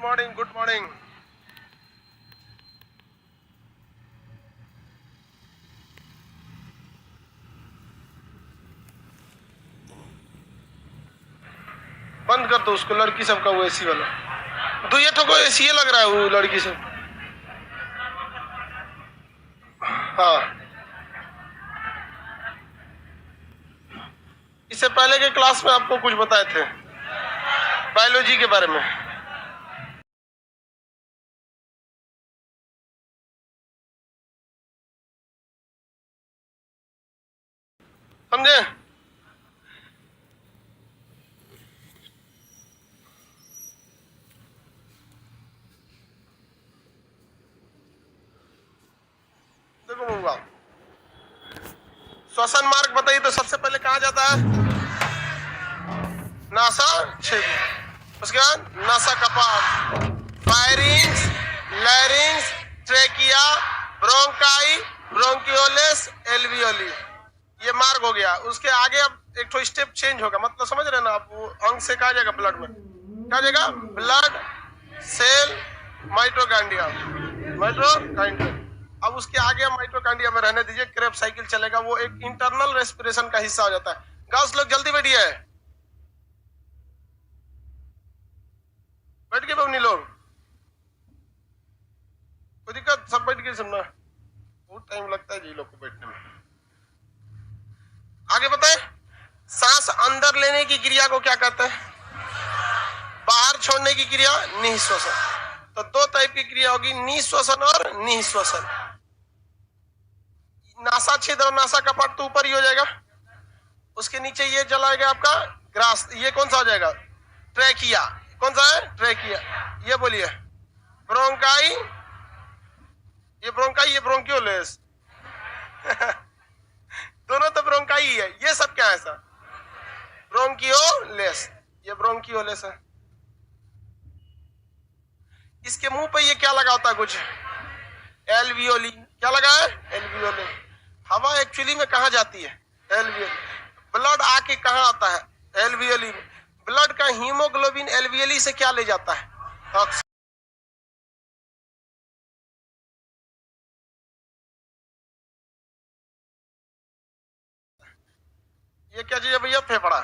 Morning, good morning. बंद कर दो उसको, लड़की सबका वो एसी वाला। तो ये ठोको एसी लग रहा है वो लड़की सब। हाँ, इससे पहले के क्लास में आपको कुछ बताए थे बायोलॉजी के बारे में। समझे? देखो बउआ, श्वसन मार्ग बताइए तो सबसे पहले कहा जाता है? नासा छेद। उसके बाद नासा कपाट, pharynx, larynx, trachea, bronchi, bronchioles, alveoli, ये मार्ग हो गया। उसके आगे अब एक तो स्टेप चेंज होगा, मतलब समझ रहे ना आप? वो अंग से कहा जाएगा ब्लड में, क्या जाएगा? Blood cell mitochondria, mitochondria. अब उसके आगे हम माइटोकांड्रिया में रहने दीजिए, क्रेब साइकिल चलेगा, वो एक इंटरनल रेस्पिरेशन का हिस्सा हो जाता है। गर्ल्स लोग जल्दी बैठिए, बैठ के बवनी लोग, कोई दिक्कत? सब बैठ के सुनना, बहुत टाइम लगता है जी लोग को बैठने में। आगे बताए, सांस अंदर लेने की क्रिया को क्या कहते हैं? बाहर छोड़ने की क्रिया निःश्वसन। तो दो टाइप की क्रिया होगी, निःश्वसन और निःश्वसन। नासा छेद और नासा कपाट तो ऊपर ही हो जाएगा, उसके नीचे ये चलाएगा आपका ग्रास, ये कौन सा हो जाएगा? ट्रेकिया। कौन सा है? ट्रेकिया। ये बोलिए, ब्रोंकाई, ये ब्रोंकाई, ये ब्रोंकियोलिस दोनों तो ब्रोंकाई ही है। ये सब क्या है सर? ब्रोंकियोलिस, ये ब्रोंकियोलिस है। इसके मुंह पे ये क्या लगा होता है कुछ? एल्वियोली। क्या लगा है? एल्वियोली। हवा एक्चुअली में कहा जाती है? एल्वियोली। ब्लड आके कहाँ आता है? एल्वियोली में। ब्लड का हीमोग्लोबिन एल्वियोली से क्या ले जाता है? ऑक्सीजन। ये क्या चीज है भैया? फेफड़ा।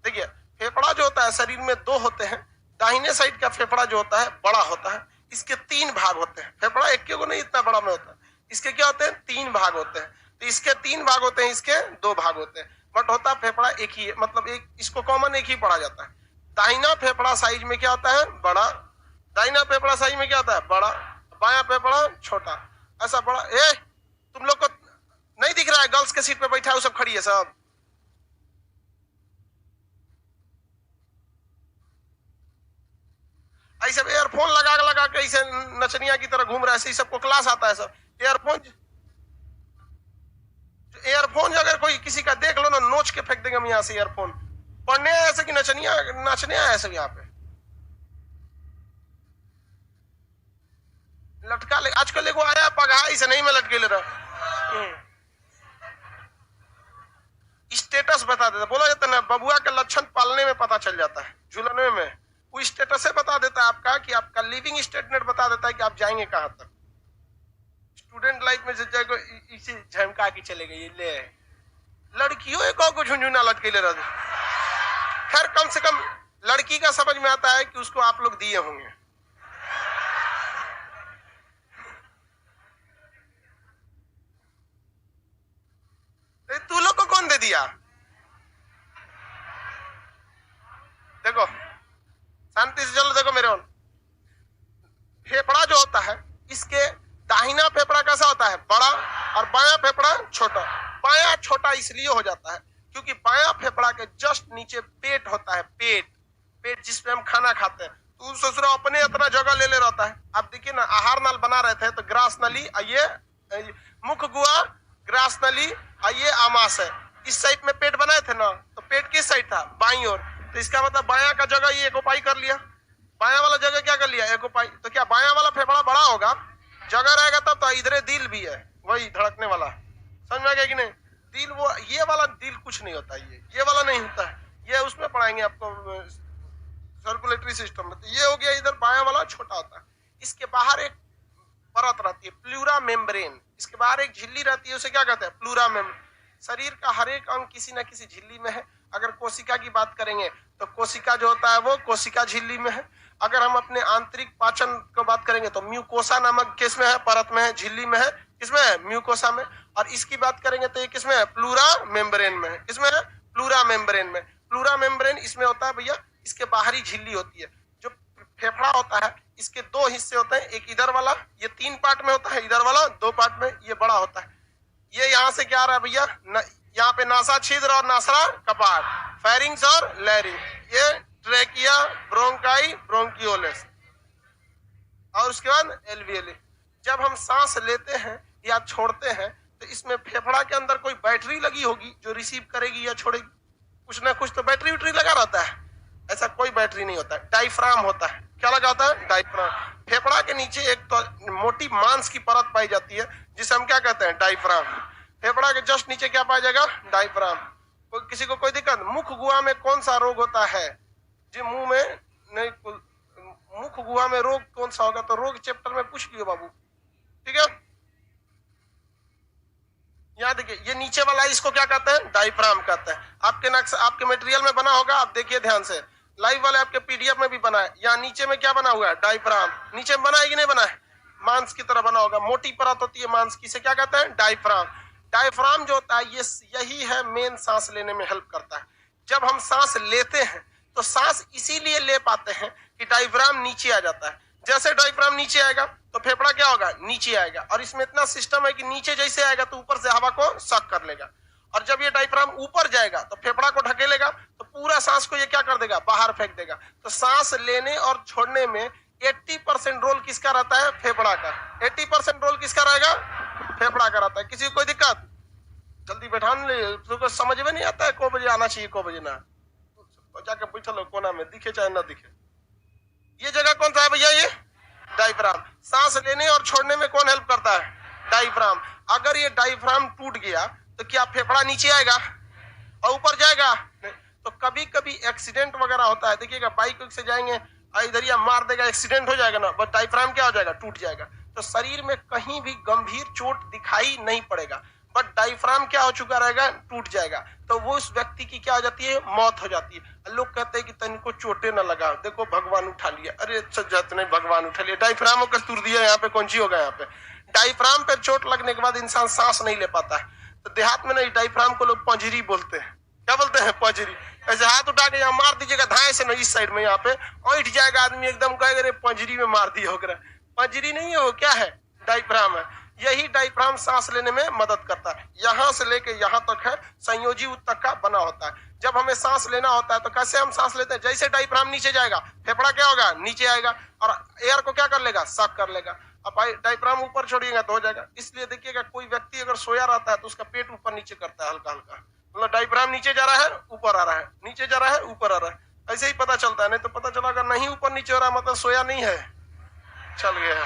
देखिए, फेफड़ा जो होता है शरीर में दो होते हैं। दाहिने साइड का फेफड़ा जो होता है बड़ा होता है, इसके तीन भाग होते हैं। फेफड़ा एक को नहीं इतना बड़ा में होता है, इसके क्या होते हैं? तीन भाग होते हैं। तो इसके तीन भाग होते हैं, इसके दो भाग होते हैं, बट होता फेफड़ा एक ही है, मतलब एक, इसको कॉमन एक ही पढ़ा जाता है। दाहिना फेफड़ा साइज में क्या होता है? बड़ा। दाहिना फेफड़ा साइज में क्या होता है? बड़ा। बाया फेफड़ा छोटा। ऐसा बड़ा। तुम लोग को नहीं दिख रहा है? गर्ल्स के सीट पे बैठा है वो सब खड़ी है सब। ऐसे एयरफोन लगा के ऐसे नचनिया की तरह घूम रहा है, ऐसे सबको क्लास आता है सब। एयरफोन अगर कोई किसी का देख लो ना, नोच के फेंक देंगे हम यहाँ से एयरफोन। पढ़ने आया ऐसे कि नचनिया नाचने आया सब यहाँ पे। लटका ले आजकल एगो आया पगहा, इसे नहीं मैं लटके ले रहा। स्टेटस बता देता, बोला जाता ना बबुआ के लक्षण पालने में पता चल जाता है, झुलने में। वो स्टेटस से बता देता है आपका कि आपका लिविंग स्टेटमेंट बता देता है कि आप जाएंगे कहां तक। स्टूडेंट लाइफ में से जाएगा इसी झमका के चले गए। ले लड़कियों को झुंझुना लटके ले रहा। खैर कम से कम लड़की का समझ में आता है कि उसको आप लोग दिए होंगे। तू लोग को कौन दे दिया? देखो शांति से चलो। देखो मेरे फेफड़ा जो होता है, इसके दाहिना फेफड़ा कैसा होता है? बड़ा, और बायां फेफड़ा छोटा। बायां छोटा इसलिए हो जाता है क्योंकि बायां फेफड़ा के जस्ट नीचे पेट होता है। पेट जिसपे हम खाना खाते हैं। तू सोच रहा अपने इतना जगह ले ले रहता है। आप देखिए ना, आहार नाल बना रहे थे तो ग्रास नली, ये मुख गुआ, ग्रास नली, ये आमाशय, इस साइड में पेट बनाए थे ना। तो पेट किस साइड था? बाईं ओर। तो इसका मतलब बायां का जगह ये एकोपाई कर लिया, बायां वाला जगह क्या कर लिया? एकोपाई। तो क्या बायां वाला फेफड़ा बड़ा होगा? जगह रहेगा तब तो। इधर दिल भी है, वही धड़कने वाला। समझ में आ गया कि नहीं? दिल, वो ये वाला दिल कुछ नहीं होता, ये वाला नहीं होता है। ये उसमें पढ़ाएंगे आपको सर्कुलेटरी सिस्टम में। तो ये हो गया, इधर बायां वाला छोटा होता है। इसके बाहर एक परत रहती है प्लूरा मेम्ब्रेन, इसके बाहर एक झिल्ली रहती है, उसे क्या कहते हैं? Pleura membrane. शरीर का हर एक अंग किसी न किसी झिल्ली में है। अगर कोशिका की बात करेंगे तो कोशिका जो होता है वो कोशिका झिल्ली में है। अगर हम अपने आंतरिक पाचन को बात करेंगे तो म्यूकोसा नामक किस में है? परत में है, झिल्ली में है। किसमें है? म्यूकोसा में। और इसकी बात करेंगे तो ये किसमें है? प्लूरा मेम्ब्रेन में है। किसमें है? प्लूरा मेम्ब्रेन में। प्लूरा मेम्ब्रेन इसमें होता है भैया, इसके बाहरी झिल्ली होती है। जो फेफड़ा होता है इसके दो हिस्से होते हैं, एक इधर वाला, ये 3 पार्ट में होता है, इधर वाला 2 पार्ट में, ये बड़ा होता है। ये यहाँ से क्या आ रहा है भैया? यहाँ पे नासा छिद्र और नासरा कपाट, फेरिंग्स और लैरिंग, ये ट्रेकिया, ब्रोंकाई, ब्रोंकियोलस, और उसके बाद एल्वियली। जब हम सांस लेते हैं या छोड़ते हैं तो इसमें फेफड़ा के अंदर कोई बैटरी लगी होगी जो रिसीव करेगी या छोड़ेगी। कुछ ना कुछ तो बैटरी उटरी लगा रहता है। ऐसा कोई बैटरी नहीं होता है, डायफ्राम होता है। क्या लगा होता है? डायफ्राम। फेफड़ा के नीचे एक तो मोटी मांस की परत पाई जाती है जिसे हम क्या कहते हैं? डायफ्राम। फेफड़ा के जस्ट नीचे क्या पाया जाएगा? डायफ्राम। किसी को कोई दिक्कत? मुख गुहा में कौन सा रोग होता है? जी मुंह में नहीं, मुख गुहा में रोग कौन सा होगा? तो रोग चैप्टर में पूछ लियो बाबू, ठीक है। यहाँ देखिए, ये नीचे वाला इसको क्या कहते हैं? डायफ्राम कहते हैं। आपके नक्शा, आपके मटेरियल में बना होगा, आप देखिए ध्यान से। लाइव वाले आपके पीडीएफ में भी बना है। यहाँ नीचे में क्या बना हुआ है? डायफ्राम। नीचे में बना है कि नहीं बना है? मांस की तरह बना होगा, मोटी परत होती है मांस की, से क्या कहते हैं? डायफ्राम। डायफ्राम जो होता है ये यही है मेन, सांस लेने में हेल्प करता है। जब हम सांस लेते हैं तो सांस इसीलिए ले पाते हैं कि डायफ्राम नीचे आ जाता है। जैसे डायफ्राम नीचे आएगा तो फेफड़ा क्या होगा? नीचे आएगा। और इसमें इतना सिस्टम है कि नीचे जैसे आएगा तो ऊपर से हवा को सक कर लेगा, और जब ये डायफ्राम ऊपर जाएगा तो फेफड़ा को ढकेलेगा, तो पूरा सांस को ये क्या कर देगा? बाहर फेंक देगा। तो सांस लेने और छोड़ने में 80% रोल किसका रहता है? फेफड़ा का। 80% रोल किसका रहेगा? फेफड़ा का रहता है। किसी को कोई दिक्कत? जल्दी बैठान ले, तो समझ में नहीं आता है को बजे आना चाहिए, को बजे ना। जाके बैठा लो कोना में, दिखे चाहे ना दिखे। ये जगह कौन सा है भैया? ये डायफ्राम। सांस लेने और छोड़ने में कौन हेल्प करता है? डायफ्राम। अगर ये डायफ्राम टूट गया तो क्या फेफड़ा नीचे आएगा और ऊपर जाएगा? तो कभी कभी एक्सीडेंट वगैरह होता है, देखिएगा बाइक से जाएंगे इधर या मार देगा, एक्सीडेंट हो जाएगा ना, बस डायफ्राम क्या हो जाएगा? टूट जाएगा। तो शरीर में कहीं भी गंभीर चोट दिखाई नहीं पड़ेगा, बट डायफ्राम क्या हो चुका रहेगा? टूट जाएगा। तो वो उस व्यक्ति की क्या हो जाती है? मौत हो जाती है। लोग कहते हैं कि तनिको चोटें न लगा, देखो भगवान उठा लिया। अरे अच्छा जात नहीं, भगवान उठा लिया, डायफ्राम को कस्तूर दिया। यहाँ पे कौन सी होगा? यहाँ पे डायफ्राम पे चोट लगने के बाद इंसान सांस नहीं ले पाता है। तो देहात में नहीं, डायफ्राम को लोग पंजरी बोलते हैं। क्या बोलते हैं? पंजरी। ऐसे हाथ उठा के यहाँ मार दीजिएगा धाए से, नहीं इस साइड में, यहाँ पे ऐंठ जाएगा आदमी, एकदम कहेगा पंजरी में मार दिया होगा। पंजरी नहीं है वो, क्या है? डायफ्राम है। यही डायफ्राम सांस लेने में मदद करता है। यहाँ से लेके यहाँ तक है, संयोजी ऊतक का बना होता है। जब हमें सांस लेना होता है तो कैसे हम सांस लेते हैं? जैसे डायफ्राम नीचे जाएगा, फेफड़ा क्या होगा? नीचे आएगा और एयर को क्या कर लेगा? सक कर लेगा। अब डायफ्राम ऊपर छोड़िएगा तो हो जाएगा। इसलिए देखिएगा कोई व्यक्ति अगर सोया रहता है तो उसका पेट ऊपर नीचे करता है हल्का हल्का, मतलब डायफ्राम नीचे जा रहा है ऊपर आ रहा है, नीचे जा रहा है ऊपर आ रहा है, ऐसे ही पता चलता है। नहीं तो पता चला अगर नहीं ऊपर नीचे हो रहा मतलब सोया नहीं है, चल गया,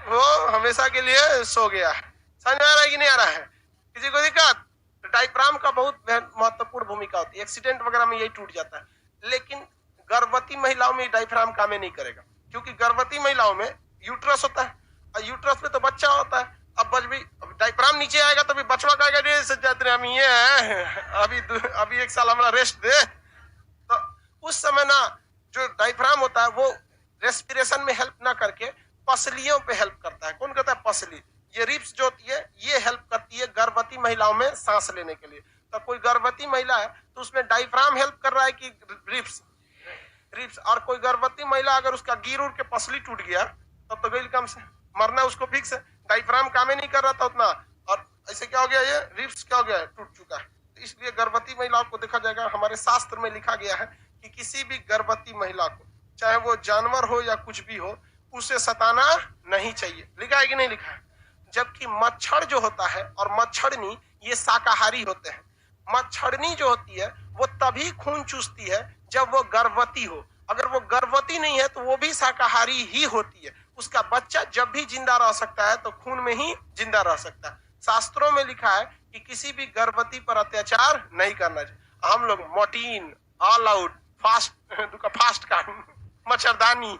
वो हमेशा के लिए सो गया। समझ में आ रहा है कि नहीं आ रहा है? किसी को दिक्कत? डायफ्राम का बहुत महत्वपूर्ण भूमिका होती है। एक्सीडेंट वगैरह में यही टूट जाता है, लेकिन गर्भवती महिलाओं में डायफ्राम काम नहीं करेगा, क्योंकि गर्भवती महिलाओं में यूट्रस होता है और यूट्रस में तो बच्चा होता है। अब डायफ्राम नीचे आएगा तो भी बचवा कहेगा हम ये अभी 1 साल हमारा रेस्ट दे। तो उस समय ना जो डायफ्राम होता है वो रेस्पिरेशन में हेल्प ना करके पसलियों पे हेल्प करता है। कौन कहता है? पसली। ये रिब्स जो होती है ये हेल्प करती है गर्भवती महिलाओं में सांस लेने के लिए। तो कोई गर्भवती महिला है तो उसमें डायफ्राम हेल्प कर रहा है कि रिब्स? और कोई गर्भवती महिला अगर उसका गिर उड़ के पसली टूट गया तब तो गई काम से, मरना उसको फिक्स है। डायफ्राम काम ही नहीं कर रहा था उतना, और ऐसे क्या हो गया? ये रिब्स क्या हो गया है? टूट चुका है। तो इसलिए गर्भवती महिलाओं को देखा जाएगा, हमारे शास्त्र में लिखा गया है कि किसी भी गर्भवती महिला को, चाहे वो जानवर हो या कुछ भी हो, उसे सताना नहीं चाहिए। लिखा है कि नहीं लिखा है? जबकि मच्छर जो होता है और मच्छरनी ये शाकाहारी होते हैं। मच्छरनी जो होती है वो तभी खून चूसती है जब वो गर्भवती हो। अगर वो गर्भवती नहीं है तो वो भी शाकाहारी ही होती है। उसका बच्चा जब भी जिंदा रह सकता है तो खून में ही जिंदा रह सकता है। शास्त्रों में लिखा है कि किसी भी गर्भवती पर अत्याचार नहीं करना चाहिए। हम लोग मोटीन, ऑल आउट, फास्ट काम मच्छरदानी।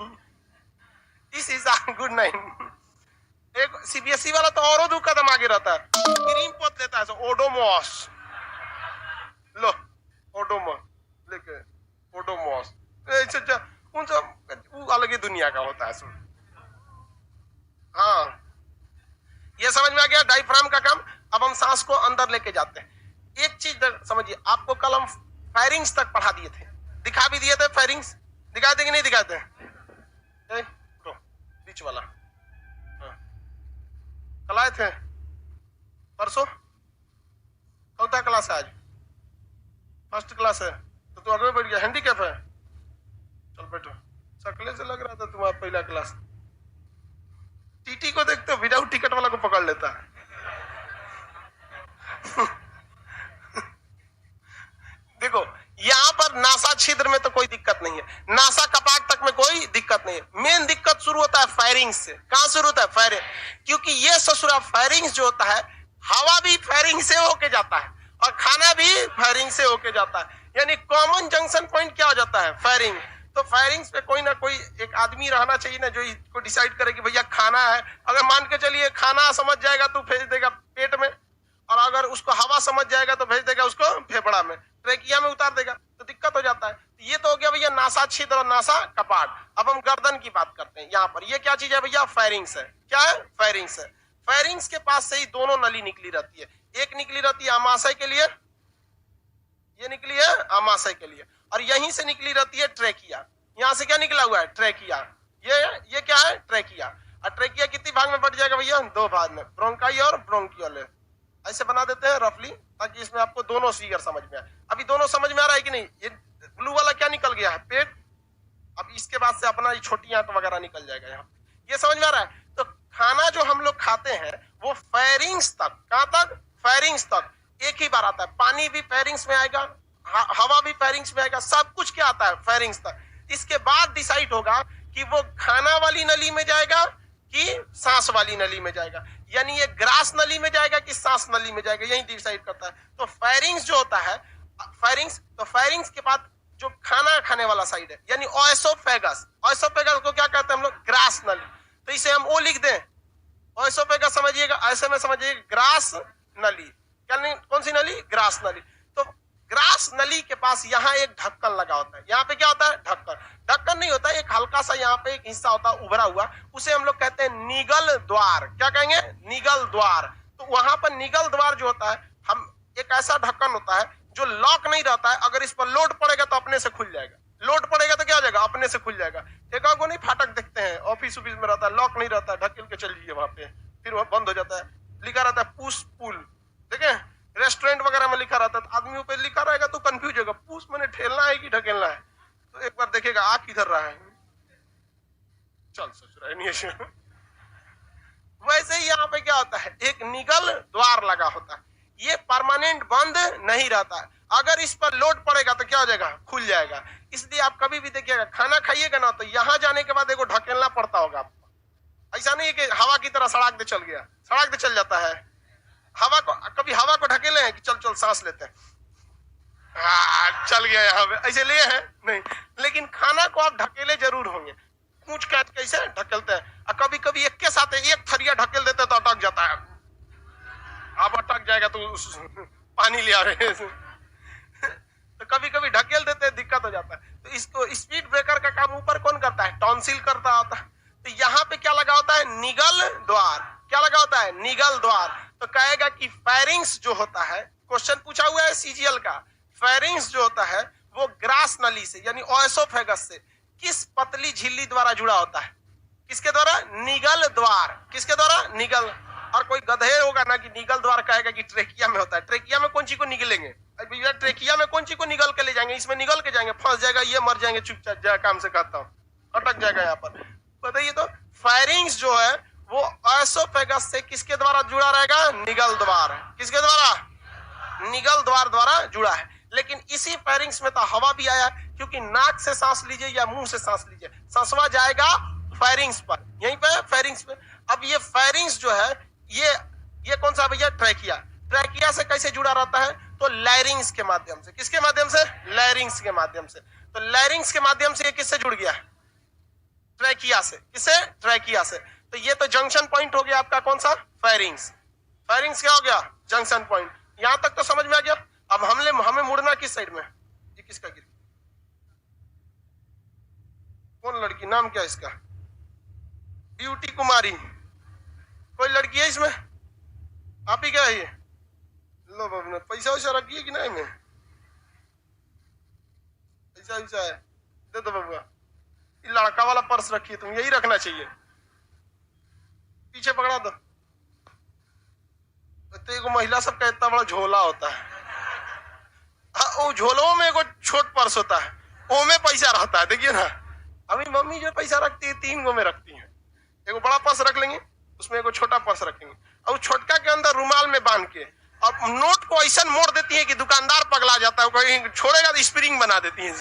This is a good nine. एक सीबीएसई वाला तो औरों 2 कदम आगे रहता है, क्रीम पोत लेता है, ओडोमॉस लो, ओडोमॉस लेके ओडोमॉस उन सब वो अलग ही दुनिया का होता है सब। हाँ, ये समझ में आ गया डायफ्राम का काम। अब हम सांस को अंदर लेके जाते हैं। एक चीज समझिए, आपको कल हम फेरिंग्स तक पढ़ा दिए थे, दिखा भी दिए थे। फेरिंग्स दिखाते कि नहीं दिखाते? बीच वाला कल आए थे परसों, चौथा क्लास है आज, फर्स्ट क्लास है तो तू आगे बैठ गया, हैंडीकैप है। चल बैठो, सकले से लग रहा था तुम्हारा पहला क्लास। टीटी को देखते हो, विदाउट टिकट वाला को पकड़ लेता है। देखो यहाँ पर नासा छिद्र में तो कोई दिक्कत नहीं है, नासा कपाट तक में कोई दिक्कत नहीं है। मेन दिक्कत शुरू होता है फायरिंग्स से। कहां शुरू होता है? फायरिंग। क्योंकि ये ससुरा फायरिंग्स जो होता है, हवा भी फायरिंग से होके जाता है और खाना भी फायरिंग से होके जाता है। यानी कॉमन जंक्शन पॉइंट क्या हो जाता है? फायरिंग। तो फायरिंग्स पे कोई ना कोई एक आदमी रहना चाहिए ना, जो इसको डिसाइड करे कि भैया खाना है। अगर मान के चलिए खाना समझ जाएगा तो भेज देगा पेट में, और अगर उसको हवा समझ जाएगा तो भेज देगा उसको फेफड़ा में, ट्रेकिया में उतार देगा, तो दिक्कत हो जाता है। ये तो हो गया भैया नासा छिद्र और नासा कपाट। अब हम गर्दन की बात करते हैं। यहाँ पर ये क्या चीज है भैया? फायरिंग्स है। क्या है? फायरिंग्स है। फायरिंग्स के पास से ही दोनों नली निकली रहती है। एक निकली रहती है आमाशय के लिए, ये निकली है आमाशय के लिए, और यहीं से निकली रहती है ट्रेकिया। यहाँ से क्या निकला हुआ है? ट्रेकिया। ये क्या है? ट्रेकिया। और ट्रेकिया कितनी भाग में बट जाएगा भैया? 2 भाग में, ब्रोंकाई और ब्रोंकियल। ऐसे बना देते हैं रफली, ताकि इसमें आपको दोनों फिगर समझ में आए। अभी दोनों समझ में आ रहा है कि नहीं? ये ब्लू वाला क्या निकल गया है? पेट। अब इसके बाद से अपना छोटी आंत वगैरह निकल जाएगा यहाँ। ये समझ में आ रहा है? तो खाना जो हम लोग खाते हैं वो फेरिंग्स तक, कहां तक? फेरिंग्स तक एक ही बार आता है। पानी भी फेरिंग्स में आएगा, हवा भी फेरिंग्स में आएगा, सब कुछ क्या आता है? फेरिंग्स तक। इसके बाद डिसाइड होगा कि वो खाना वाली नली में जाएगा कि सांस वाली नली में जाएगा, यानी ये ग्रास नली में जाएगा कि सांस नली में जाएगा, यही डिसाइड करता है। तो फेरिंग्स जो होता है, फेरिंग्स, तो फेरिंग्स के बाद जो खाना खाने वाला साइड है, यानी ओएसोफेगस। ओएसोफेगस को क्या कहते हैं हम लोग? ग्रास नली। तो इसे हम ओ लिख दें, ओएसोफेगस समझिएगा, ऐसे में समझिएगा ग्रास नली। क्या कौन सी नली? ग्रास नली। तो ग्रास नली के पास यहाँ एक ढक्कन लगा होता है। यहाँ पे क्या होता है? ढक्कन। ढक्कन नहीं होता, एक हल्का सा यहाँ पे एक हिस्सा होता है उभरा हुआ, उसे हम लोग कहते हैं निगल द्वार। क्या कहेंगे? निगल द्वार। तो वहां पर निगल द्वार जो होता है, हम एक ऐसा ढक्कन होता है जो लॉक नहीं रहता है। अगर इस पर लोड पड़ेगा तो अपने से खुल जाएगा, लोड पड़ेगा तो क्या हो जाएगा? अपने से खुल जाएगा। एक को नहीं फाटक देखते हैं, ऑफिस ऑफिस में रहता है, लॉक नहीं रहता है, ढकेल के चल जाइए वहां पे, फिर वह बंद हो जाता है। लिखा रहता है पुश पुल, देखे रेस्टोरेंट वगैरह में लिखा रहता है, आदमी पे लिखा रहेगा तो कंफ्यूज होगा, पुश मैंने ठेलना है कि ढकेलना है। तो एक बार देखेगा आ किधर रहा है, चल सोच रहा है। वैसे ही यहाँ पे क्या होता है? एक निगल द्वार लगा होता है। ये परमानेंट बंद नहीं रहता है, अगर इस पर लोड पड़ेगा तो क्या हो जाएगा? खुल जाएगा। इसलिए आप कभी भी देखिएगा, खाना खाइएगा ना तो यहाँ जाने के बाद एगो ढकेलना पड़ता होगा आपको। ऐसा नहीं है कि हवा की तरह सड़क दे चल गया, सड़क दे चल जाता है। हवा को कभी हवा को ढकेले हैं कि चल चल सांस लेते हैं, चल गया यहाँ पे, ऐसे लिए हैं नहीं। लेकिन खाना को आप ढकेले जरूर होंगे, पूछ काट कैसे ढकेलते हैं। और कभी कभी एक के साथ एक थरिया ढकेल देते तो अटक जाता है। अब अटक जाएगा तो पानी ले आ रहे हैं। तो कभी कभी ढकेल देते हैं, दिक्कत हो जाता है। तो इसको स्पीड ब्रेकर का काम ऊपर कौन करता है? टॉन्सिल करता होता है। तो यहाँ पे क्या लगा होता है? निगल द्वार। क्या लगा होता है? निगल द्वार। तो कहेगा कि फेरिंग्स जो होता है, क्वेश्चन पूछा हुआ है सीजीएल का, फेरिंग्स जो होता है वो ग्रास नली से यानी ओएसोफेगस से किस पतली झिल्ली द्वारा जुड़ा होता है? किसके द्वारा? निगल द्वार। किसके द्वारा? निगल। और कोई गधे होगा ना कि निगल द्वार कहेगा कि ट्रेकिया में होता है। ट्रेकिया में कौन चीज को निगलेंगे? ट्रेकिया में कौन चीज को निगल के ले जाएंगे? इसमें निगल के जाएंगे, फंस जाएगा, ये मर जाएंगे, चुपचाप जा काम से कहता हूँ, अटक जाएगा यहाँ पर। बताइए तो फेरिंग्स जो है वो ओएसोफेगस से किसके द्वारा जुड़ा रहेगा? निगल द्वार। किसके द्वारा? निगल द्वार द्वारा जुड़ा है। लेकिन इसी फेरिंग्स में तो हवा भी आया, क्योंकि नाक से सांस लीजिए या मुंह से सांस लीजिए, सांसवा जाएगा फेरिंग्स पर, यहीं पे फेरिंग्स पे। अब ये फेरिंग्स जो है ये कौन सा भैया? ट्रैकिया। ट्रैकिया से कैसे जुड़ा रहता है? तो लैरिंग्स के माध्यम से। किसके माध्यम से? लैरिंग्स के माध्यम से। तो लैरिंग्स के माध्यम से ये किससे जुड़ गया? ट्रैकिया से। किससे? ट्रैकिया से। तो ये तो जंक्शन पॉइंट हो गया आपका कौन सा? फेरिंग्स। फेरिंग्स क्या हो गया? Junction point. यहां तक तो समझ में आ गया। अब हमें मुड़ना किस साइड में? ये किसका गिर? कौन लड़की? नाम क्या इसका? ब्यूटी कुमारी। कोई लड़की है इसमें? आप ही क्या है ये? लो बाबू ने पैसा वैसा रखी है कि नहीं? में पैसा वैसा है? दे दो बाबू। ये लड़का वाला पर्स रखिए, तुम यही रखना चाहिए। पीछे पकड़ा दो। तो एक महिला सबका इतना बड़ा झोला होता है। वो झोलों में एगो छोट पर्स होता है, वो में पैसा रहता है। देखिए ना, अभी मम्मी जो पैसा रखती है 3 गो में रखती है। एगो बड़ा पर्स रख लेंगे, उसमें एगो छोटा पर्स रखेंगे, और छोटका के अंदर रुमाल में बांध के और नोट को ऐसा मोड़ देती है कि दुकानदार पगला जाता है। कहीं छोड़ेगा तो स्प्रिंग बना देती है।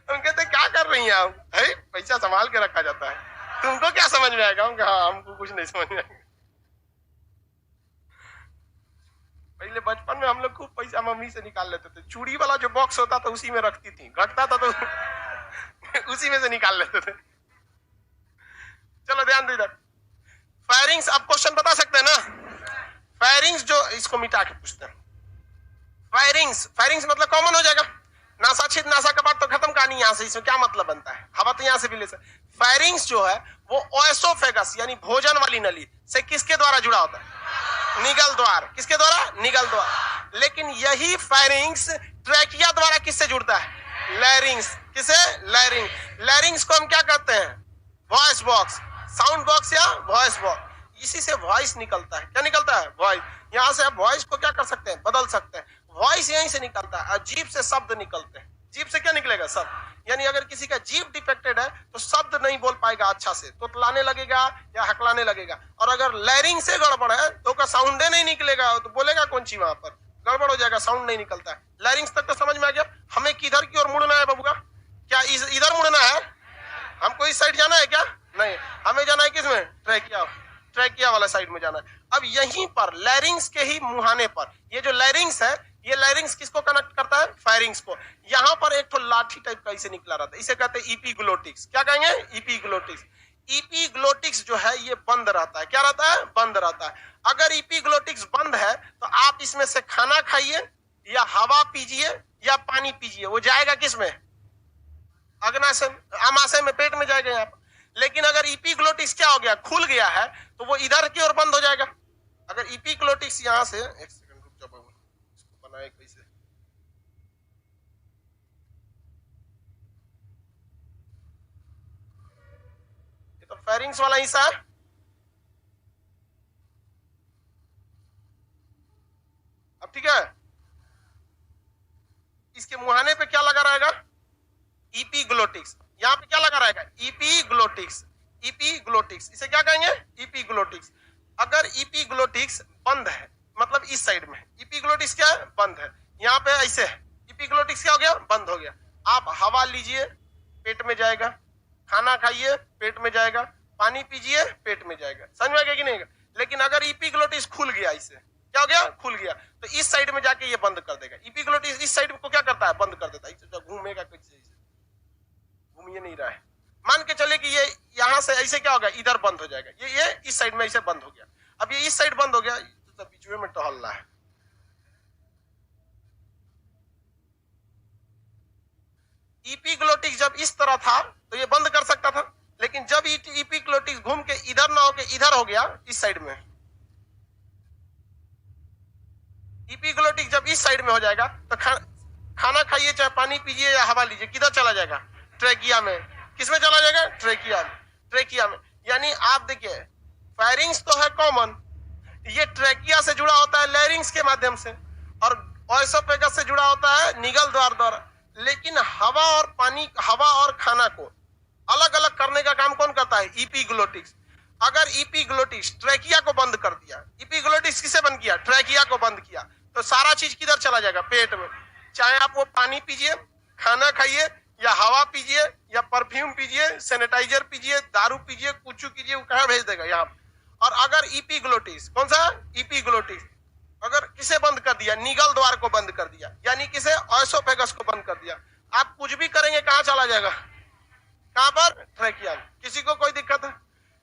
हम कहते क्या कर रही हैं आप? है पैसा संभाल के रखा जाता है, तुमको क्या समझ में आएगा? हाँ, हमको कुछ नहीं समझ में आएगा। पहले बचपन में हम लोग खूब पैसा मम्मी से निकाल लेते थे। चूड़ी वाला जो बॉक्स होता था उसी में रखती थी, घटता था तो उसी में से निकाल लेते थे। चलो ध्यान दो इधर। फायरिंग्स, आप क्वेश्चन बता सकते हैं ना? फायरिंग्स जो, इसको मिटा के पूछते हैं। फायरिंग्स मतलब कॉमन हो जाएगा। नासा छिद नासा का बात तो खत्म कहानी। यहां से इसमें क्या मतलब बनता है? हवा तो यहां से भी ले सकते। फायरिंग्स जो है वो ओएसोफेगस यानी भोजन वाली नली से किसके द्वारा जुड़ा होता है? निगल द्वार। किसके द्वारा? निगल द्वार। लेकिन यही फायरिंग्स ट्रैकिया द्वारा किससे जुड़ता है? लैरिंग्स। किसे? लैरिंग। लैरिंग्स को हम क्या कहते हैं? वॉइस बॉक्स, साउंड बॉक्स या वॉइस बॉक्स। इसी से वॉइस निकलता है। क्या निकलता है? वॉइस। यहां से आप वॉइस को क्या कर सकते हैं? बदल सकते हैं। वॉइस यहीं से निकलता है। जीभ से शब्द निकलते हैं। जीभ से क्या निकलेगा? शब्द। यानी अगर किसी का जीभ डिफेक्टेड है तो शब्द नहीं बोल पाएगा अच्छा से, तो तोतलाने लगेगा या हकलाने लगेगा। और अगर लैरिंग से गड़बड़ है तो का साउंड नहीं निकलेगा, तो बोलेगा कौन सी? वहां पर गड़बड़ हो जाएगा, साउंड नहीं निकलता है। लैरिंग्स तक तो समझ में आ गया। हमें किधर की ओर मुड़ना है बबुआ? क्या इधर मुड़ना है? हमको इस साइड जाना है क्या? नहीं, हमें जाना है किसमें? ट्रैकिया। ट्रैकिया वाला साइड में जाना है। अब यहीं पर लैरिंग्स के ही मुहाने पर ये जो लैरिंग्स है, ये लैरिंग्स किसको कनेक्ट करता है? फायरिंग्स को। यहां पर एक तो लाठी टाइप का इसे निकला रहता है, इसे कहते हैं इपीग्लोटिक्स। क्या कहेंगे? इपीग्लोटिक्स। इपीग्लोटिक्स जो है ये बंद रहता है। क्या रहता है? बंद रहता है। अगर इपीग्लोटिक्स बंद है तो आप इसमें से खाना खाइए या हवा पीजिए या पानी पीजिए, वो जाएगा किसमें? अग्नाशय, आमाशय में, पेट में जाएगा यहाँ पर। लेकिन अगर इपीग्लोटिक्स क्या हो गया? खुल गया है, तो वो इधर की ओर बंद हो जाएगा। अगर इपीग्लोटिक्स यहां से, एक सेकंड रुक जाओ, इसको बनाए कैसे? ये तो फेरिंग्स वाला हिस्सा है। अब ठीक है, इसके मुहाने पे क्या लगा रहेगा? इपीग्लोटिक्स। यहाँ पे क्या लगा रहेगा? इपीग्लोटिक्स। इपीग्लोटिक्स, इसे क्या कहेंगे? इपीग्लोटिक्स। अगर इपीग्लोटिक्स बंद है, मतलब इस साइड में इपीग्लोटिक्स क्या है? बंद है। यहाँ पे ऐसे है, इपीग्लोटिक्स क्या हो गया? बंद हो गया। आप हवा लीजिए, पेट में जाएगा। खाना खाइए, पेट में जाएगा। पानी पीजिए, पेट में जाएगा। समझ में आ गया कि नहीं? लेकिन अगर इपीग्लोटिक्स खुल गया, इसे क्या हो गया? खुल गया, तो इस साइड में जाके ये बंद कर देगा। इपीग्लोटिक्स इस साइड को क्या करता है? बंद कर देता है। घूमेगा कैसे? घूम ये नहीं रहा है। मान के चले कि ये यहां से ऐसे क्या होगा? इधर बंद हो जाएगा। ये इस साइड में ऐसे बंद हो गया। अब ये इस साइड बंद हो गया, तो बीच में टहल रहा है। इपीग्लोटिक्स जब इस तरह था तो ये बंद कर सकता था, लेकिन जब इपीग्लोटिक्स घूम के इधर ना होके इधर हो गया, इस साइड में, इपीग्लोटिक्स जब इस साइड में हो जाएगा तो खाना खाइए चाहे पानी पीजिए या हवा लीजिए, किधर चला जाएगा? ट्रैकिया में। किसमें चला जाएगा? ट्रैकिया में। ट्रैकिया में। यानी आप देखिए, फायरिंग्स तो है कॉमन, ये ट्रैकिया से जुड़ा होता है लैरिंग्स के माध्यम से, और ओएसोफेगस से जुड़ा होता है निगल द्वार द्वारा। लेकिन हवा और पानी, हवा और खाना को अलग अलग करने का काम कौन करता है? इपीग्लोटिक्स। अगर इपीग्लोटिक्स ट्रैकिया को बंद कर दिया, इपीग्लोटिक्स किसे बंद किया? ट्रैकिया को बंद किया, तो सारा चीज किधर चला जाएगा? पेट में। चाहे आप वो पानी पीजिए, खाना खाइए, या हवा पीजिए, या परफ्यूम पीजिए, सैनिटाइजर पीजिए, दारू पीजिए, कुछ कीजिए, वो कहाँ भेज देगा? यहाँ। और अगर इपीग्लोटिक्स, कौन सा? इपीग्लोटिक्स अगर किसे बंद कर दिया, निगल द्वार को बंद कर दिया, यानी किसे, ऑयसोफेगस को बंद कर दिया, आप कुछ भी करेंगे कहां चला जाएगा, कहां पर, ट्रैकिया में। किसी को कोई दिक्कत है?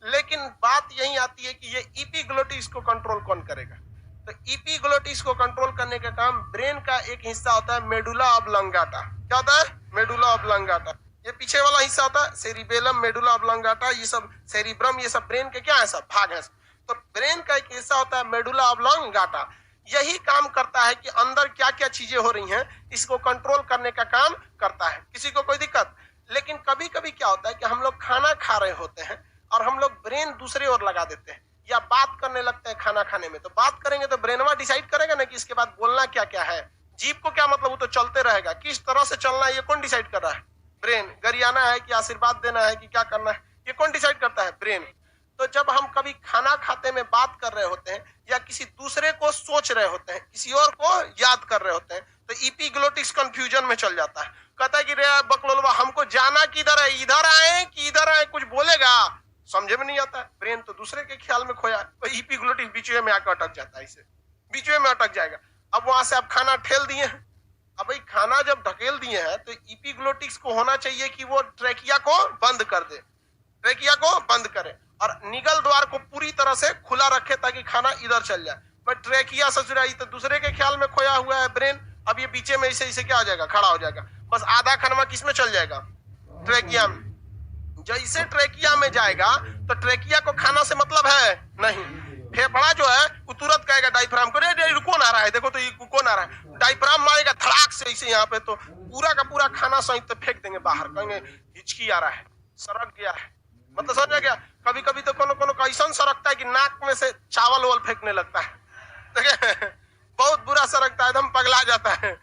लेकिन बात यही आती है कि ये इपीग्लोटिस को कंट्रोल कौन करेगा? तो इपीग्लोटिस को कंट्रोल करने का काम ब्रेन का एक हिस्सा होता है मेडुला ऑब्लांगाटा। क्या होता है? Medulla oblongata. ये पीछे वाला हिस्सा होता है सेरिबेलम, मेडुला ऑब्लांगाटा, ये सब सेरिब्रम, ये सब ब्रेन के क्या है, सब भाग है। तो ब्रेन का एक हिस्सा होता है मेडुला ऑब्लांगाटा, यही काम करता है कि अंदर क्या क्या चीजें हो रही हैं इसको कंट्रोल करने का काम करता है। किसी को कोई दिक्कत? लेकिन कभी कभी क्या होता है कि हम लोग खाना खा रहे होते हैं और हम लोग ब्रेन दूसरी ओर लगा देते हैं या बात करने लगते हैं खाना खाने में। तो बात करेंगे तो ब्रेनवा डिसाइड करेगा ना कि इसके बाद बोलना क्या क्या है। जीभ को क्या मतलब, वो तो चलते रहेगा, किस तरह से चलना है ये कौन डिसाइड कर रहा है? ब्रेन। गरियाना है कि आशीर्वाद देना है कि क्या करना है, ये कौन डिसाइड करता है? ब्रेन। तो जब हम कभी खाना खाते में बात कर रहे होते हैं या किसी दूसरे को सोच रहे होते हैं, किसी और को याद कर रहे होते हैं, तो इपीग्लोटिस कंफ्यूजन में चल जाता है। कहता है कि रे बकलोलवा, हमको जाना किधर है, इधर आए कि इधर आए, कुछ बोलेगा, समझे में नहीं आता है। ब्रेन तो दूसरे के ख्याल में खोया, तो इपीग्लोटिस बीच में आकर अटक जाता है, इसे बीच में अटक जाएगा। अब वहां से आप खाना ठेल दिए हैं, अब भाई खाना जब ढकेल दिए हैं तो इपीग्लोटिस को होना चाहिए कि वो ट्रेकिया को बंद कर दे, ट्रेकिया को बंद करे और निगल द्वार को पूरी तरह से खुला रखे ताकि खाना इधर चल जाए। बट ट्रेकिया ससुरा तो दूसरे के ख्याल में खोया हुआ है ब्रेन। अब ये पीछे में इसे क्या हो जाएगा, खड़ा हो जाएगा। बस आधा खाना किस में चल जाएगा? ट्रेकिया में। जैसे ट्रेकिया में जाएगा तो ट्रेकिया को खाना से मतलब है नहीं। फेफड़ा जो है वो तुरंत कहेगा डायफ्राम को, रे कौन आ रहा है, देखो तो ये कौन आ रहा है। डायफ्राम मारेगा धड़ाक से इसे यहाँ पे, तो पूरा का पूरा खाना सहित तो फेंक देंगे बाहर, कहेंगे हिचकी आ रहा है, सड़क गया है। मतलब समझ गया? कभी कभी तो कोनो कोनो कैसा सड़कता है कि नाक में से चावल वावल फेंकने लगता है, बहुत बुरा सड़कता है, एकदम पगला जाता है।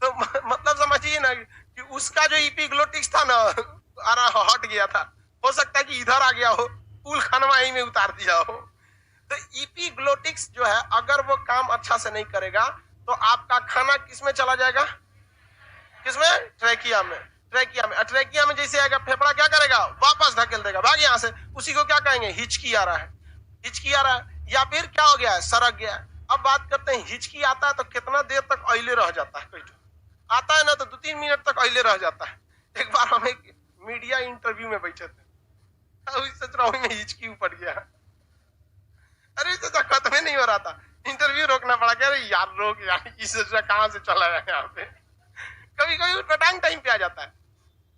तो मतलब समझिए ना कि उसका जो इपीग्लोटिस था ना, हट गया था। हो सकता है कि इधर आ गया हो, कुल खाना यहीं में उतार दिया हो। तो इपीग्लोटिस जो है अगर वो काम अच्छा से नहीं करेगा तो आपका खाना किसमें चला जाएगा? किसमें? ट्रेकिया में। ट्रेकिया में। ट्रेकिया में जैसे आएगा, फेफड़ा क्या करेगा? वापस धकेल देगा, भाग यहाँ से। उसी को क्या कहेंगे? हिचकी आ रहा है, हिचकी आ रहा है। या फिर क्या हो गया है? सड़क गया है। अब बात करते हैं, हिचकी आता है तो कितना देर तक अहिले रह जाता है? कोई आता है ना तो 2-3 मिनट तक अहिले रह जाता है। एक बार हम एक मीडिया इंटरव्यू में बैठे थे, सोच रहा हूँ हिचकी ऊपर गया, अरे तो खत्म नहीं हो रहा था, इंटरव्यू रोकना पड़ा। कह रहे यार रोक यार, इस कहां से चला है यहाँ पे। कभी कभी पटांग टाइम पे आ जाता है।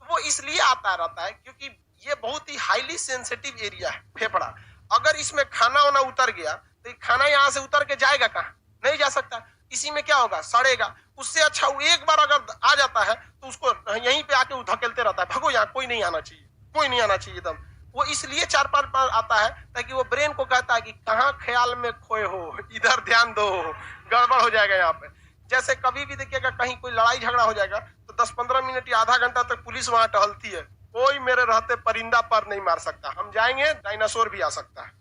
वो इसलिए आता रहता है क्योंकि ये बहुत ही हाईली सेंसिटिव एरिया है फेफड़ा। अगर इसमें खाना वाना उतर गया तो ये खाना यहाँ से उतर के जाएगा कहाँ? नहीं जा सकता। इसी में क्या होगा? सड़ेगा। उससे अच्छा वो एक बार अगर आ जाता है तो उसको यहीं पे आके धकेलते रहता है, भगो यहाँ, कोई नहीं आना चाहिए, कोई नहीं आना चाहिए एकदम। वो इसलिए 4-5 बार आता है ताकि वो ब्रेन को कहता है कि कहाँ ख्याल में खोए हो, इधर ध्यान दो, गड़बड़ हो जाएगा यहाँ पे। जैसे कभी भी देखिएगा कहीं कोई लड़ाई झगड़ा हो जाएगा तो 10-15 मिनट या आधा घंटा तक पुलिस वहां टहलती है। कोई मेरे रहते परिंदा पर नहीं मार सकता, हम जाएंगे डायनासोर भी आ सकता है।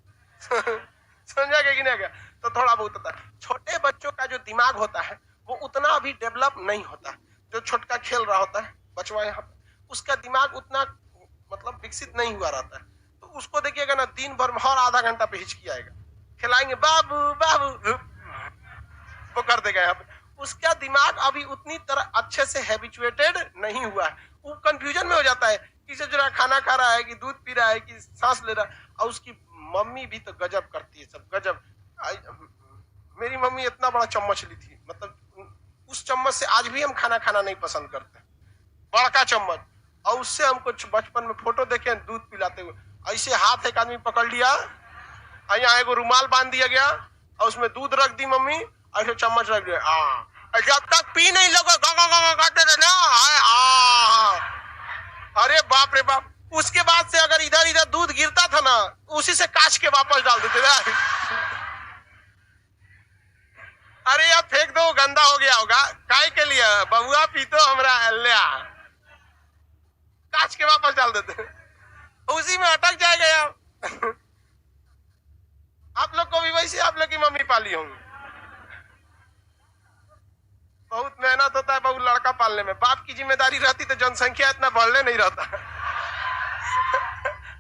समझा गया कि नहीं गया? तो थोड़ा बहुत होता है। छोटे बच्चों का जो दिमाग होता है वो उतना अभी डेवलप नहीं होता। जो छोटका खेल रहा होता है बचवा यहाँ पे, उसका दिमाग उतना मतलब विकसित नहीं हुआ रहता है। तो उसको देखिएगा ना, दिन भर में हर आधा घंटा पे हिचकी आएगा। खिलाएंगे बाबू बाबू, वो कर देगा यहाँ पे। उसका दिमाग अभी उतनी तरह अच्छे से हैबिचुएटेड नहीं हुआ है। वो कंफ्यूजन में हो जाता है कि जो खाना खा रहा है कि दूध पी रहा है कि सांस ले रहा है। और उसकी मम्मी भी तो गजब करती है, सब गजब। मेरी मम्मी इतना बड़ा चम्मच ली थी, मतलब उस चम्मच से आज भी हम खाना खाना नहीं पसंद करते, बड़का चम्मच। और उससे हमको बचपन में फोटो देखे दूध पिलाते हुए, ऐसे हाथ एक आदमी पकड़ लिया, यहाँ एगो रुमाल बांध दिया गया और उसमें दूध रख दी मम्मी, ऐसे चम्मच रख दिया। जब तक पी नहीं लोगे करते थे ना, अरे बाप रे बाप। उसके बाद से अगर इधर इधर दूध गिरता था ना, उसी से काच के वापस डाल देते थे। अरे यार फेंक दो, गंदा हो गया होगा, काय के लिए बहुआ पी तो हमरा लिया, काच के वापस डाल देते, उसी में अटक जाएगा यार। आप लोग को भी वैसे आप लोग की मम्मी पाली होंगी। बहुत मेहनत होता है बहुत लड़का पालने में। बाप की जिम्मेदारी रहती तो जनसंख्या इतना बढ़ने नहीं रहता।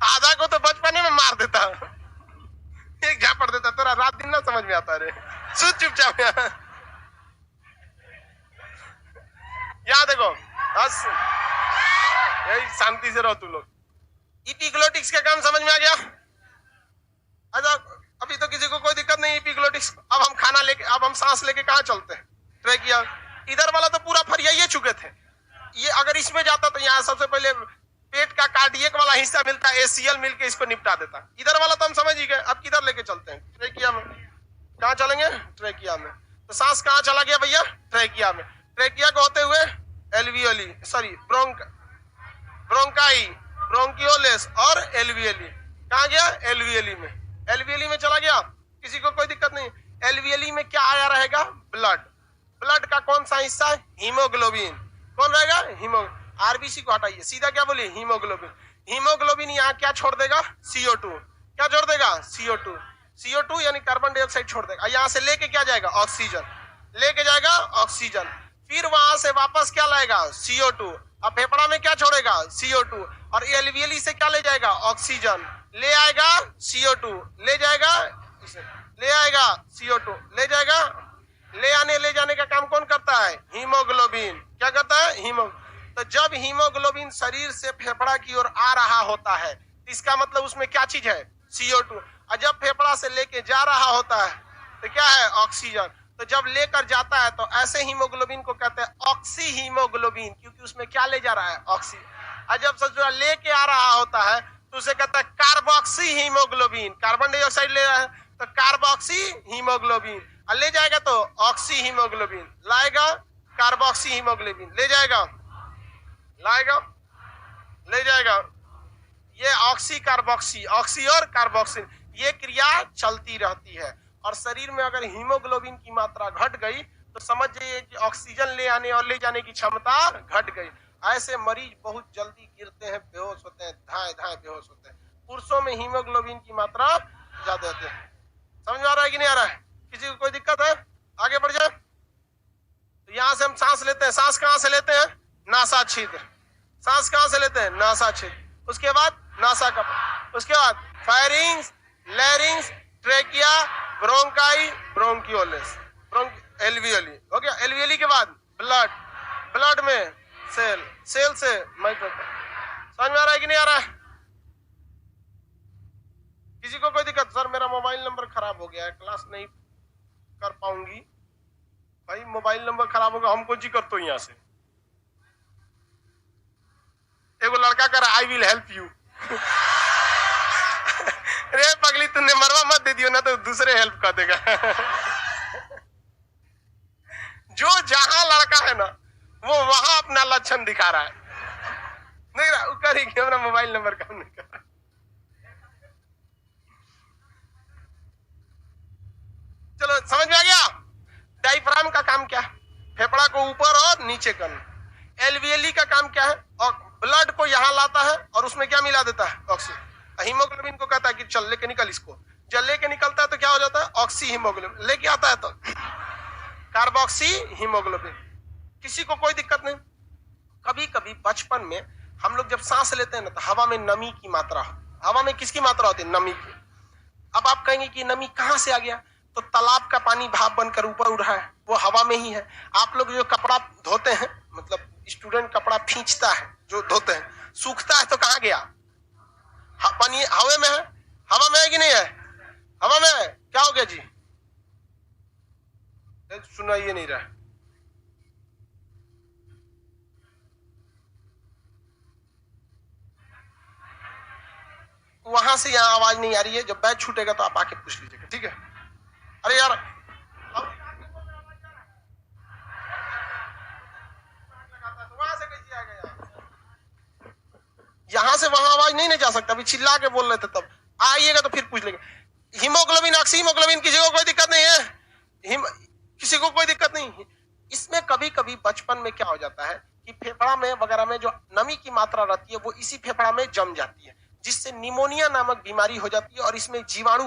आधा को तो बचपने में मार देता, एक झापड़ देता, तेरा रात दिन ना समझ में आता रे। सूत चुपचाप यहाँ देखो बस, यही शांति से रहो तुम लोग। इपिग्लोटिक्स का काम समझ में आ गया? अच्छा अभी तो किसी को कोई दिक्कत नहीं इपिग्लोटिक्स। अब हम खाना लेके, अब हम सांस लेके कहाँ चलते हैं? ट्रेकिया। इधर वाला तो पूरा फरियाइए चुके थे। ये अगर इसमें जाता तो यहाँ सबसे पहले पेट का कार्डियक वाला हिस्सा मिलता है, एसीएल मिलके इसको निपटा देता। इधर वाला तो हम समझ ही गए। अब किधर लेके चलते हैं? ट्रेकिया में। कहाँ चलेंगे? ट्रेकिया में। तो सांस कहाँ चला गया भैया? ट्रेकिया में। ट्रेकिया को होते हुए एल्वियोली, सॉरी ब्रोंकाई, ब्रोंकियोलेस और एल्वियोली। कहाँ गया? एल्वियोली में। एल्वियोली में चला गया, किसी को कोई दिक्कत नहीं। एल्वियोली में क्या आया रहेगा? ब्लड। ब्लड का कौन सा हिस्सा है? हीमोग्लोबिन। कौन रहेगा? आरबीसी को हटाइए, सीधा क्या बोलिए? हीमोग्लोबिन। हीमोग्लोबिन यहाँ क्या छोड़ देगा? CO2। क्या छोड़ देगा? CO2। CO2 यानी कार्बन डाइऑक्साइड छोड़ देगा। यहाँ से लेके क्या जाएगा? ऑक्सीजन। लेके जाएगा ऑक्सीजन, फिर वहां से वापस क्या लाएगा? CO2। अब फेफड़ा में क्या छोड़ेगा? CO2। और एल्वियोली से क्या ले जाएगा? ऑक्सीजन। ले आएगा CO2, ले जाएगा, ले आएगा CO2, ले जाएगा। ले जाने का काम कौन करता है? हीमोग्लोबिन। क्या करता है? तो जब हीमोग्लोबिन शरीर से फेफड़ा की ओर आ रहा होता है, इसका मतलब उसमें क्या चीज है? CO2। और जब फेफड़ा से लेके जा रहा होता है तो क्या है? ऑक्सीजन। तो जब लेकर जाता है तो ऐसे हीमोग्लोबिन को कहते हैं ऑक्सी हीमोग्लोबिन, क्योंकि उसमें क्या ले जा रहा है? ऑक्सीजन। और जब सचुरा लेके आ रहा होता है तो उसे कहता है कार्बोक्सी हीमोग्लोबिन। कार्बन डाइऑक्साइड ले रहा है तो कार्बोक्सी हीमोग्लोबिन। और ले जाएगा तो ऑक्सी हीमोग्लोबिन। लाएगा कार्बोक्सी हीमोग्लोबिन, ले जाएगा, लाएगा, ले जाएगा। ये ऑक्सी कार्बोक्सी, ऑक्सी और कार्बोक्सिल, ये क्रिया चलती रहती है। और शरीर में अगर हीमोग्लोबिन की मात्रा घट गई तो समझ जाइए कि ऑक्सीजन ले आने और ले जाने की क्षमता घट गई। ऐसे मरीज बहुत जल्दी गिरते हैं, बेहोश होते हैं, धाए धाए बेहोश होते हैं। पुरुषों में हीमोग्लोबिन की मात्रा ज्यादा होती है। समझ में आ रहा है कि नहीं आ रहा है? किसी को कोई दिक्कत है? आगे बढ़ जाए। तो यहाँ से हम सांस लेते हैं। सांस कहाँ से लेते हैं? नासा छिद्र। सांस कहाँ से लेते हैं? नासा छिद्र। उसके बाद नासा कप, उसके बाद pharynx, larynx, trachea, bronchi, bronchioles, alveoli हो गया। एल्वियोली के बाद ब्लड, ब्लड में सेल, सेल से माइक्रोफोन। समझ में आ रहा है कि नहीं आ रहा है? किसी को कोई दिक्कत? सर मेरा मोबाइल नंबर खराब हो गया है, क्लास नहीं कर पाऊंगी। भाई मोबाइल नंबर खराब होगा, हमको जी कर तो यहाँ से एगो लड़का कर आई विल हेल्प यू। रे पगली तुमने मरवा मत दे दियो ना तो दूसरे हेल्प कर देगा। जो जहां लड़का है ना वो वहां अपना लक्षण दिखा रहा है। नहीं रहा वो करेगी, हमारा मोबाइल नंबर काम नहीं कर रहा। चलो समझ में आ गया? डायफ्राम का काम क्या है? फेफड़ा को ऊपर और नीचे करना। एल्वियोली का काम क्या है? और ब्लड को यहाँ लाता है और उसमें क्या मिला देता है? ऑक्सीजन। हीमोग्लोबिन को कहता है कि चल लेके निकल इसको। जब लेके निकलता है तो क्या हो जाता है? Oxy haemoglobin. लेके आता है तो कार्बोक्सी हीमोग्लोबिन। किसी को कोई दिक्कत नहीं? कभी कभी बचपन में हम लोग जब सांस लेते हैं ना तो हवा में नमी की मात्रा, हवा में किसकी मात्रा होती है? नमी की। अब आप कहेंगे कि नमी कहां से आ गया? तो तालाब का पानी भाप बनकर ऊपर उड़ रहा है, वो हवा में ही है। आप लोग जो कपड़ा धोते हैं, मतलब स्टूडेंट कपड़ा खींचता है जो धोते हैं, सूखता है तो कहाँ गया? पानी हवा में है। हवा में है कि नहीं है? हवा में है। क्या हो गया जी? सुनाइए नहीं रहा। वहां से यहाँ आवाज नहीं आ रही है। जब बैच छूटेगा तो आप आके पूछ लीजिएगा, ठीक है? अरे यार वहां से कैसे आ गया? यहाँ से वहां आवाज नहीं जा सकता। अभी चिल्ला के बोल रहे थे, तब आइएगा तो फिर पूछ लेंगे। हीमोग्लोबिन, ऑक्सी हीमोग्लोबिन, किसी को कोई दिक्कत नहीं है? किसी को कोई दिक्कत नहीं? इसमें कभी कभी बचपन में क्या हो जाता है कि फेफड़ा में वगैरह में जो नमी की मात्रा रहती है वो इसी फेफड़ा में जम जाती है, जिससे निमोनिया नामक बीमारी हो जाती है और इसमें जीवाणु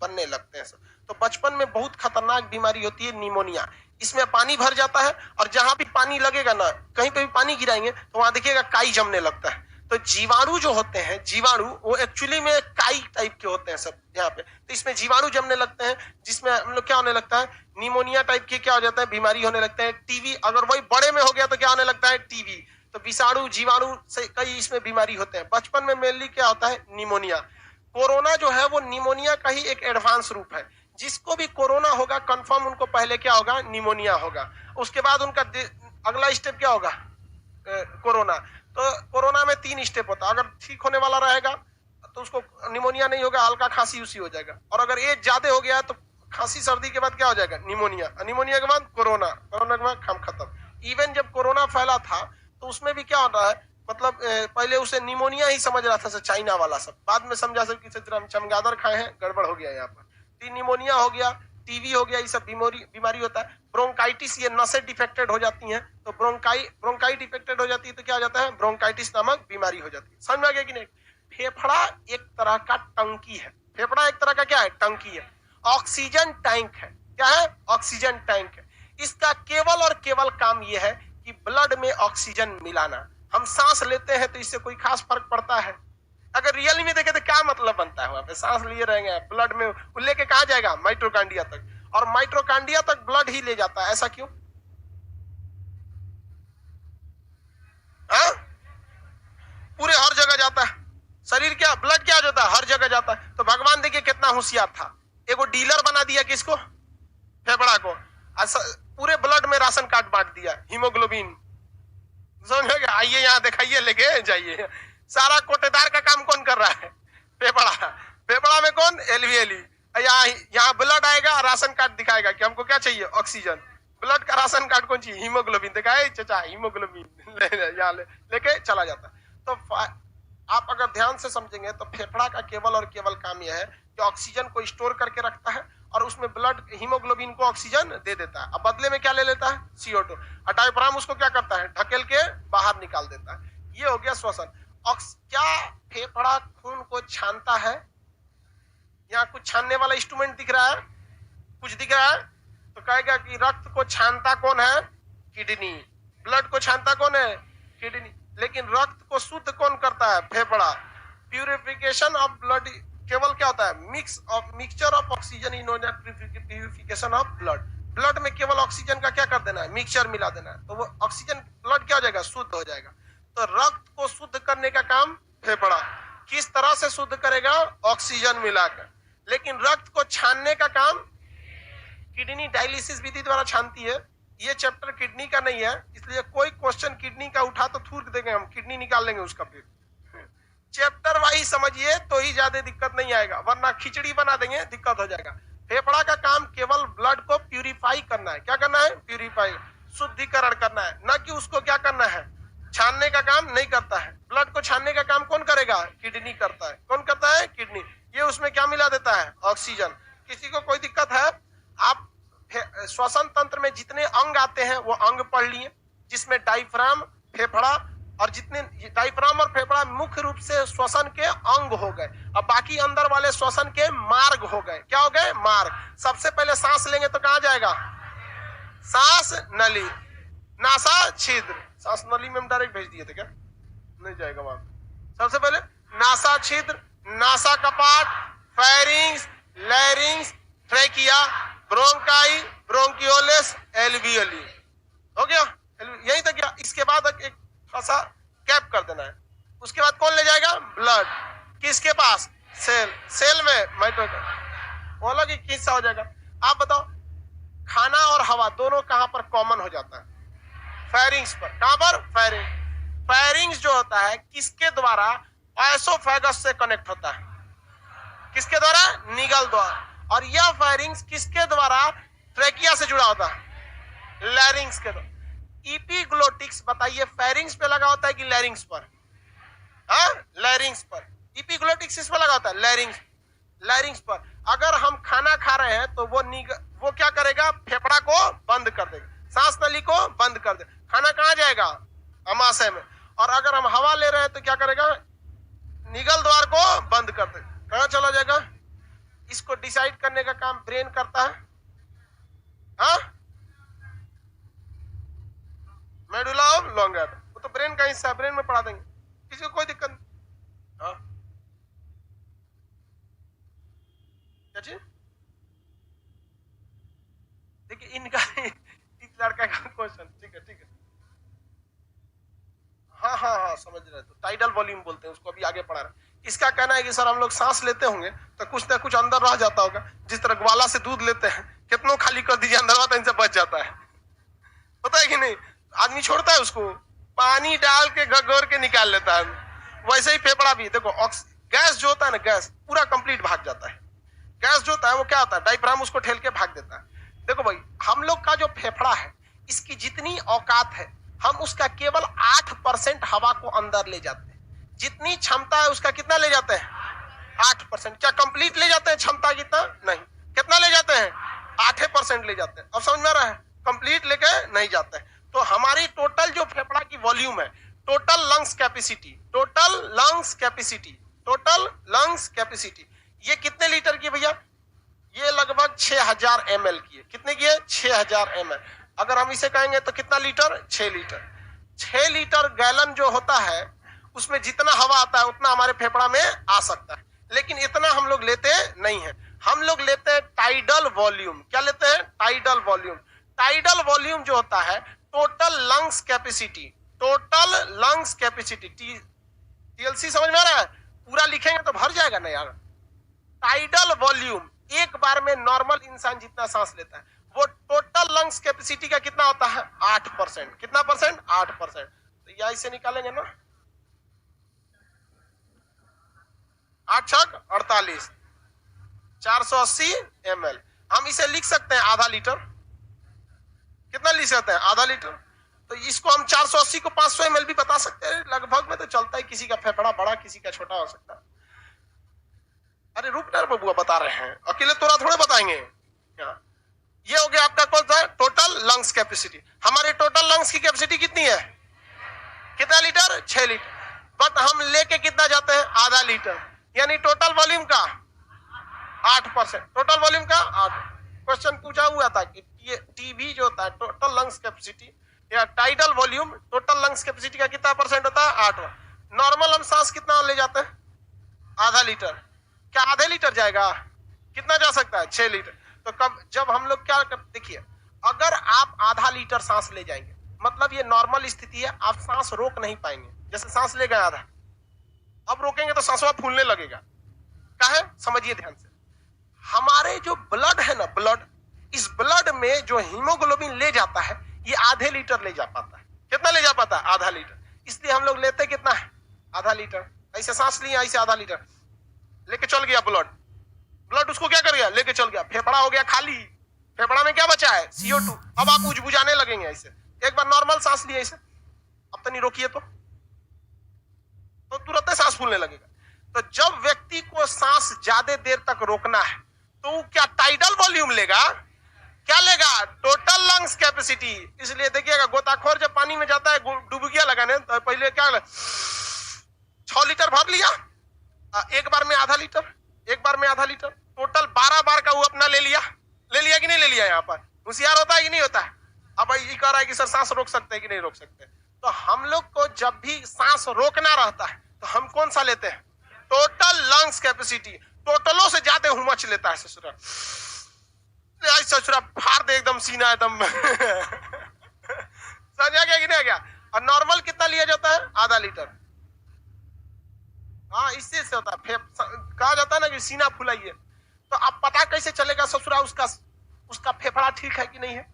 बनने लगते हैं। तो बचपन में बहुत खतरनाक बीमारी होती है निमोनिया। इसमें पानी भर जाता है और जहां भी पानी लगेगा ना, कहीं पे भी पानी गिराएंगे तो वहां देखिएगा काई जमने लगता है। तो जीवाणु जो होते हैं, जीवाणु वो एक्चुअली में काई टाइप के होते हैं सब यहाँ पे। तो इसमें जीवाणु जमने लगते हैं, जिसमें हम लोग क्या होने लगता है, निमोनिया टाइप की क्या हो जाता है, बीमारी होने लगता है। टीवी अगर वही बड़े में हो गया तो क्या होने लगता है, टीवी। तो विषाणु जीवाणु से कई इसमें बीमारी होते हैं। बचपन में मेनली क्या होता है, निमोनिया। कोरोना जो है वो निमोनिया का ही एक एडवांस रूप है। जिसको भी कोरोना होगा कंफर्म उनको पहले क्या होगा, निमोनिया होगा। उसके बाद उनका अगला स्टेप क्या होगा, कोरोना। तो कोरोना में 3 स्टेप होता है। अगर ठीक होने वाला रहेगा तो उसको निमोनिया नहीं होगा, हल्का खांसी उसी हो जाएगा। और अगर एज ज्यादा हो गया तो खांसी सर्दी के बाद क्या हो जाएगा, निमोनिया। निमोनिया के बाद कोरोना, कोरोना के बाद काम खत्म। इवन जब कोरोना फैला था तो उसमें भी क्या होता है, मतलब पहले उसे निमोनिया ही समझ रहा था चाइना वाला सब। बाद में समझा सब कि चमगादड़ खाए हैं, गड़बड़ हो गया यहाँ पर। निमोनिया हो गया, टीवी हो गया, ये सब बीमारी होता है। ब्रोंकाइटिस, ये नसें डिफेक्टेड हो जाती हैं, तो ब्रोंकाई डिफेक्टेड हो जाती है तो क्या हो जाता है, ब्रोंकाइटिस नामक बीमारी हो जाती है। समझ में आ गया कि नहीं। फेफड़ा एक तरह का टंकी है। फेफड़ा एक तरह का क्या है, टंकी है, ऑक्सीजन टैंक है। क्या है, ऑक्सीजन टैंक है। इसका केवल और केवल काम यह है कि ब्लड में ऑक्सीजन मिलाना। हम सांस लेते हैं तो इससे कोई खास फर्क पड़ता है? अगर रियली में देखे तो क्या मतलब बनता है, वहां पे सांस लिए रहेंगे, ब्लड में लेके कहा जाएगा, माइट्रोकांडिया तक। और माइट्रोकांडिया तक ब्लड ही ले जाता है, ऐसा क्यों? हाँ? पूरे हर जगह जाता है शरीर, क्या ब्लड क्या जाता है, हर जगह जाता है। तो भगवान देखिए कितना होशियार था, एगो डीलर बना दिया किसको, फेफड़ा को। पूरे ब्लड में राशन कार्ड बांट दिया, हीमोग्लोबिन। समझ गया, आइए यहाँ दिखाइए, लेके जाइए। सारा कोटेदार का काम कौन कर रहा है, फेफड़ा। फेफड़ा में कौन, एलवीएली। यहाँ ब्लड आएगा, राशन कार्ड दिखाएगा कि हमको क्या चाहिए, ऑक्सीजन। ब्लड का राशन कार्ड कौन चाहिए, हीमोग्लोबिन। दिखाए चाचा हीमोग्लोबिन, लेके चला जाता है। तो आप अगर ध्यान से समझेंगे तो फेफड़ा का केवल और केवल काम यह है कि ऑक्सीजन को स्टोर करके रखता है और उसमें ब्लड हीमोग्लोबिन को ऑक्सीजन दे देता है। अब बदले में क्या ले लेता है, CO2। डायफ्राम उसको क्या करता है, ढकेल के बाहर निकाल देता है। ये हो गया श्वसन। क्या फेफड़ा खून को छानता है? यहाँ कुछ छानने वाला इंस्ट्रूमेंट दिख रहा है, कुछ दिख रहा है? तो कहेगा कि रक्त को छानता कौन है, किडनी। ब्लड को छानता कौन है, किडनी। लेकिन रक्त को शुद्ध कौन करता है, फेफड़ा। प्यूरिफिकेशन ऑफ ब्लड केवल क्या होता है, mixture of oxygen in purification of blood. Blood में केवल ऑक्सीजन का क्या कर देना है, मिक्सचर मिला देना है, तो वो ऑक्सीजन ब्लड क्या हो जाएगा, शुद्ध हो जाएगा। तो रक्त को शुद्ध करने का काम फेफड़ा। किस तरह से शुद्ध करेगा, ऑक्सीजन मिलाकर। लेकिन रक्त को छानने का काम किडनी डायलिसिस विधि द्वारा छानती है। ये चैप्टर किडनी का नहीं है, इसलिए कोई क्वेश्चन किडनी का उठा तो थूक देंगे हम, किडनी निकाल लेंगे उसका। फिर चैप्टर वाइज समझिए तो ही ज्यादा दिक्कत नहीं आएगा, वरना खिचड़ी बना देंगे, दिक्कत हो जाएगा। फेफड़ा का काम केवल ब्लड को प्यूरिफाई करना है। क्या करना है, प्यूरिफाई, शुद्धिकरण करना है, न कि उसको क्या करना है, छानने का काम नहीं करता है। ब्लड को छानने का काम कौन करेगा, किडनी करता है। कौन करता है, किडनी। ये उसमें क्या मिला देता है, ऑक्सीजन। किसी को कोई दिक्कत है, आप श्वसन तंत्र में जितने अंग आते हैं वो अंग पढ़ लिए, जिसमें डायफ्राम, फेफड़ा और जितने डायफ्राम और फेफड़ा मुख्य रूप से श्वसन के अंग हो गए। अब बाकी अंदर वाले श्वसन के मार्ग हो गए। क्या हो गए, मार्ग। सबसे पहले सांस लेंगे तो कहां जाएगा, सांस नली, नासा छिद्र। सांस नली में हम डायरेक्ट भेज दिए थे क्या, नहीं जाएगा वहां। सबसे पहले नासा छिद्र, नासा कपाट, pharynx, larynx, trachea, bronchi, bronchioles, alveoli. हो गया, यही तक गया। इसके बाद एक थोड़ा कैप कर देना है। उसके बाद कौन ले जाएगा, ब्लड। किसके पास, सेल। सेल में माइटोकॉन्ड्रिया, वो अलग ही हिस्सा हो जाएगा। आप बताओ, खाना और हवा दोनों कहां पर कॉमन हो जाता है, फेरिंग्स पर। कहां पर, फेरिंग। फेरिंग्स जो होता है किसके द्वारा, एसोफेगस से कनेक्ट होता है। किसके द्वारा, निगल द्वारा। और यह फेरिंग्स किसके द्वारा, ट्रेकिया से जुड़ा होता है, लैरिंग्स के द्वारा। इपीग्लोटिक्स बताइए, फेरिंग्स पे लगा होता है कि लैरिंग्स पर, हाँ, लैरिंग्स पर। इपीग्लोटिक्स इस पर लगा होता है, लैरिंग्स, लैरिंग्स पर। अगर हम खाना खा रहे हैं तो वो क्या करेगा, फेफड़ा को बंद कर देगा, सांस नली को बंद कर देगा। खाना कहां जाएगा, अमाशय में। और अगर हम हवा ले रहे हैं तो क्या करेगा, निगल द्वार को बंद कर देगा, कहां चला जाएगा। इसको डिसाइड करने का काम ब्रेन करता है, हाँ, मेडुला ऑब्लांगेटा। वो तो ब्रेन का हिस्सा है, ब्रेन में पढ़ा देंगे। किसी को कोई दिक्कत नहीं। हाँ क्या चीज? देखिए इनका इस लड़का का क्वेश्चन, ठीक है ठीक है, हाँ हाँ हाँ समझ रहे, तो टाइडल वॉल्यूम बोलते हैं उसको, अभी आगे पढ़ा रहे हैं। इसका कहना है कि सर हम लोग सांस लेते होंगे तो कुछ ना कुछ अंदर रह जाता होगा, जिस तरह ग्वाला से दूध लेते हैं, कितनों खाली कर दीजिए अंदर वाला इनसे बच जाता है, पता है कि नहीं? आदमी छोड़ता है उसको, पानी डाल के घगोर के निकाल लेता है। वैसे ही फेफड़ा भी देखो, गैस जो होता है ना, गैस पूरा कंप्लीट भाग जाता है। गैस जो होता है वो क्या होता है, डायफ्राम उसको ठेल के भाग देता है। देखो भाई, हम लोग का जो फेफड़ा है, इसकी जितनी औकात है, हम उसका केवल 8% हवा को अंदर ले जाते हैं। जितनी क्षमता है उसका कितना ले जाते हैं? 8%। क्या कंप्लीट ले जाते हैं क्षमता कितना? नहीं। कितना ले जाते हैं? 8% ले जाते हैं। अब समझ में आ रहा है? कंप्लीट लेके नहीं जाते हैं। तो हमारी टोटल जो फेफड़ा की वॉल्यूम है, total lungs capacity, total lungs capacity, total lungs capacity, ये कितने लीटर की भैया? ये लगभग 6000 ml की है। कितने की है? 6000 ml। अगर हम इसे कहेंगे तो कितना लीटर? 6 लीटर। 6 लीटर गैलन जो होता है, उसमें जितना हवा आता है उतना हमारे फेफड़ा में आ सकता है, लेकिन इतना हम लोग लेते नहीं है। हम लोग लेते हैं टाइडल वॉल्यूम। क्या लेते हैं? Tidal volume. टाइडल वॉल्यूम जो होता है total lungs capacity, total lungs capacity, TLC समझ में आ रहा है? पूरा लिखेंगे तो भर जाएगा ना यार। टाइडल वॉल्यूम एक बार में नॉर्मल इंसान जितना सांस लेता है, वो टोटल लंग्स कैपेसिटी का कितना होता है? 8%। कितना परसेंट? 8%। तो यही से निकालेंगे ना, 8 छक 48, 480 ml। हम इसे लिख सकते हैं आधा लीटर। कितना लिख सकते हैं? आधा लीटर। तो इसको हम 480 को 500 ml भी बता सकते हैं, लगभग में तो चलता है। किसी का फेफड़ा बड़ा, किसी का छोटा हो सकता है। अरे रूपनर बबुआ बता रहे हैं, अकेले तोरा थोड़े बताएंगे। ये हो गया आपका कौन सा? Total lungs capacity. हमारे टोटल लंग्स की कैपेसिटी कितनी है? कितना लीटर? 6 लीटर। बट हम लेके कितना जाते हैं? आधा लीटर। यानी टोटल वॉल्यूम का 8%। टोटल वॉल्यूम का 8। क्वेश्चन पूछा हुआ था कि टीबी जो होता है टोटल लंग्स कैपेसिटी या tidal volume, total lungs capacity का कितना परसेंट होता है? 8। नॉर्मल हम सांस कितना ले जाते हैं? आधा लीटर। क्या आधे लीटर जाएगा? कितना जा सकता है? 6 लीटर। तो कब जब हम लोग क्या कर, देखिए अगर आप आधा लीटर सांस ले जाएंगे, मतलब ये नॉर्मल स्थिति है, आप सांस रोक नहीं पाएंगे। जैसे सांस ले गए आधा, अब रोकेंगे तो सांसवा फूलने लगेगा। क्या है? समझिए ध्यान से। हमारे जो ब्लड है ना, ब्लड, इस ब्लड में जो हीमोग्लोबिन ले जाता है, ये आधे लीटर ले जा पाता है। कितना ले जा पाता है? आधा लीटर। इसलिए हम लोग लेते कितना है? आधा लीटर। ऐसे सांस लिया, ऐसे आधा लीटर लेके चल गया ब्लड। ब्लड उसको क्या कर गया? लेके चल गया। फेफड़ा हो गया खाली। फेफड़ा में क्या बचा है? CO2। अब आप बुझाने लगेंगे ऐसे। एक बार नॉर्मल सांस लिए ऐसे, अब तो नहीं रोकिए तो तुरंत सांस फूलने लगेगा। तो जब व्यक्ति को सांस ज्यादा देर तक रोकना है, तो क्या टाइडल वॉल्यूम लेगा? क्या लेगा? Total lungs capacity. इसलिए देखिएगा, गोताखोर जब पानी में जाता है डुबकिया लगाने, तो पहले क्या 6 लीटर भर लिया, एक बार में आधा लीटर, एक बार में आधा लीटर, टोटल 12 बार का वो अपना ले लिया कि नहीं ले लिया? यहाँ पर होशियार होता है कि नहीं होता है? अब ये कह रहा है कि सर सांस रोक सकते हैं कि नहीं रोक सकते। तो हम लोग को जब भी सांस रोकना रहता है तो हम कौन सा लेते हैं? Total lungs capacity. टोटलों से ज्यादा हुमच लेता है ससुरा। ससुरा फाड़ दे एकदम सीना एकदम समझ आ गया कि नहीं आ गया? और नॉर्मल कितना लिया जाता है? आधा लीटर। हाँ, इससे से होता है। कहा जाता है ना कि सीना फुलाइए। तो अब पता कैसे चलेगा ससुरा उसका फेफड़ा ठीक है कि नहीं है?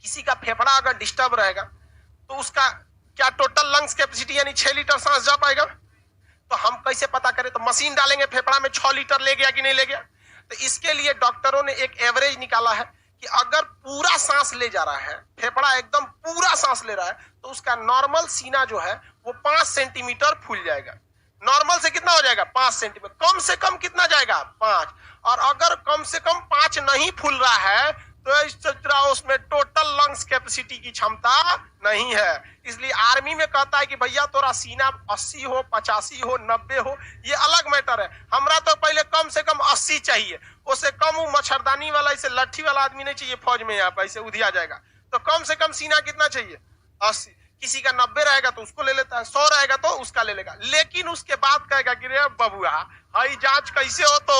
किसी का फेफड़ा अगर डिस्टर्ब रहेगा तो उसका क्या टोटल लंग्स कैपेसिटी यानी 6 लीटर सांस जा पाएगा? तो हम कैसे पता करें? तो मशीन डालेंगे फेफड़ा में, 6 लीटर ले गया कि नहीं ले गया। तो इसके लिए डॉक्टरों ने एक एवरेज निकाला है कि अगर पूरा सांस ले जा रहा है, फेफड़ा एकदम पूरा सांस ले रहा है, तो उसका नॉर्मल सीना जो है वो 5 सेंटीमीटर फूल जाएगा। नॉर्मल से कितना हो जाएगा? 5 सेंटीमीटर। कम से कम कितना जाएगा? 5। और अगर कम से कम 5 नहीं फूल रहा है तो उसमें टोटल लंग्स कैपेसिटी की क्षमता नहीं है। इसलिए आर्मी में कहता है कि भैया तोरा सीना 80 हो, 85 हो, 90 हो, ये अलग मैटर है। हमरा तो पहले कम से कम 80 चाहिए। उससे कम वो मच्छरदानी वाला, इसे लट्ठी वाला आदमी नहीं चाहिए फौज में। यहाँ पर ऐसे उधिया जाएगा। तो कम से कम सीना कितना चाहिए? 80। किसी का 90 रहेगा तो उसको ले लेता है, 100 रहेगा तो उसका ले लेगा। लेकिन उसके बाद कहेगा कि रे बबुआ हाई जांच कैसे हो, तो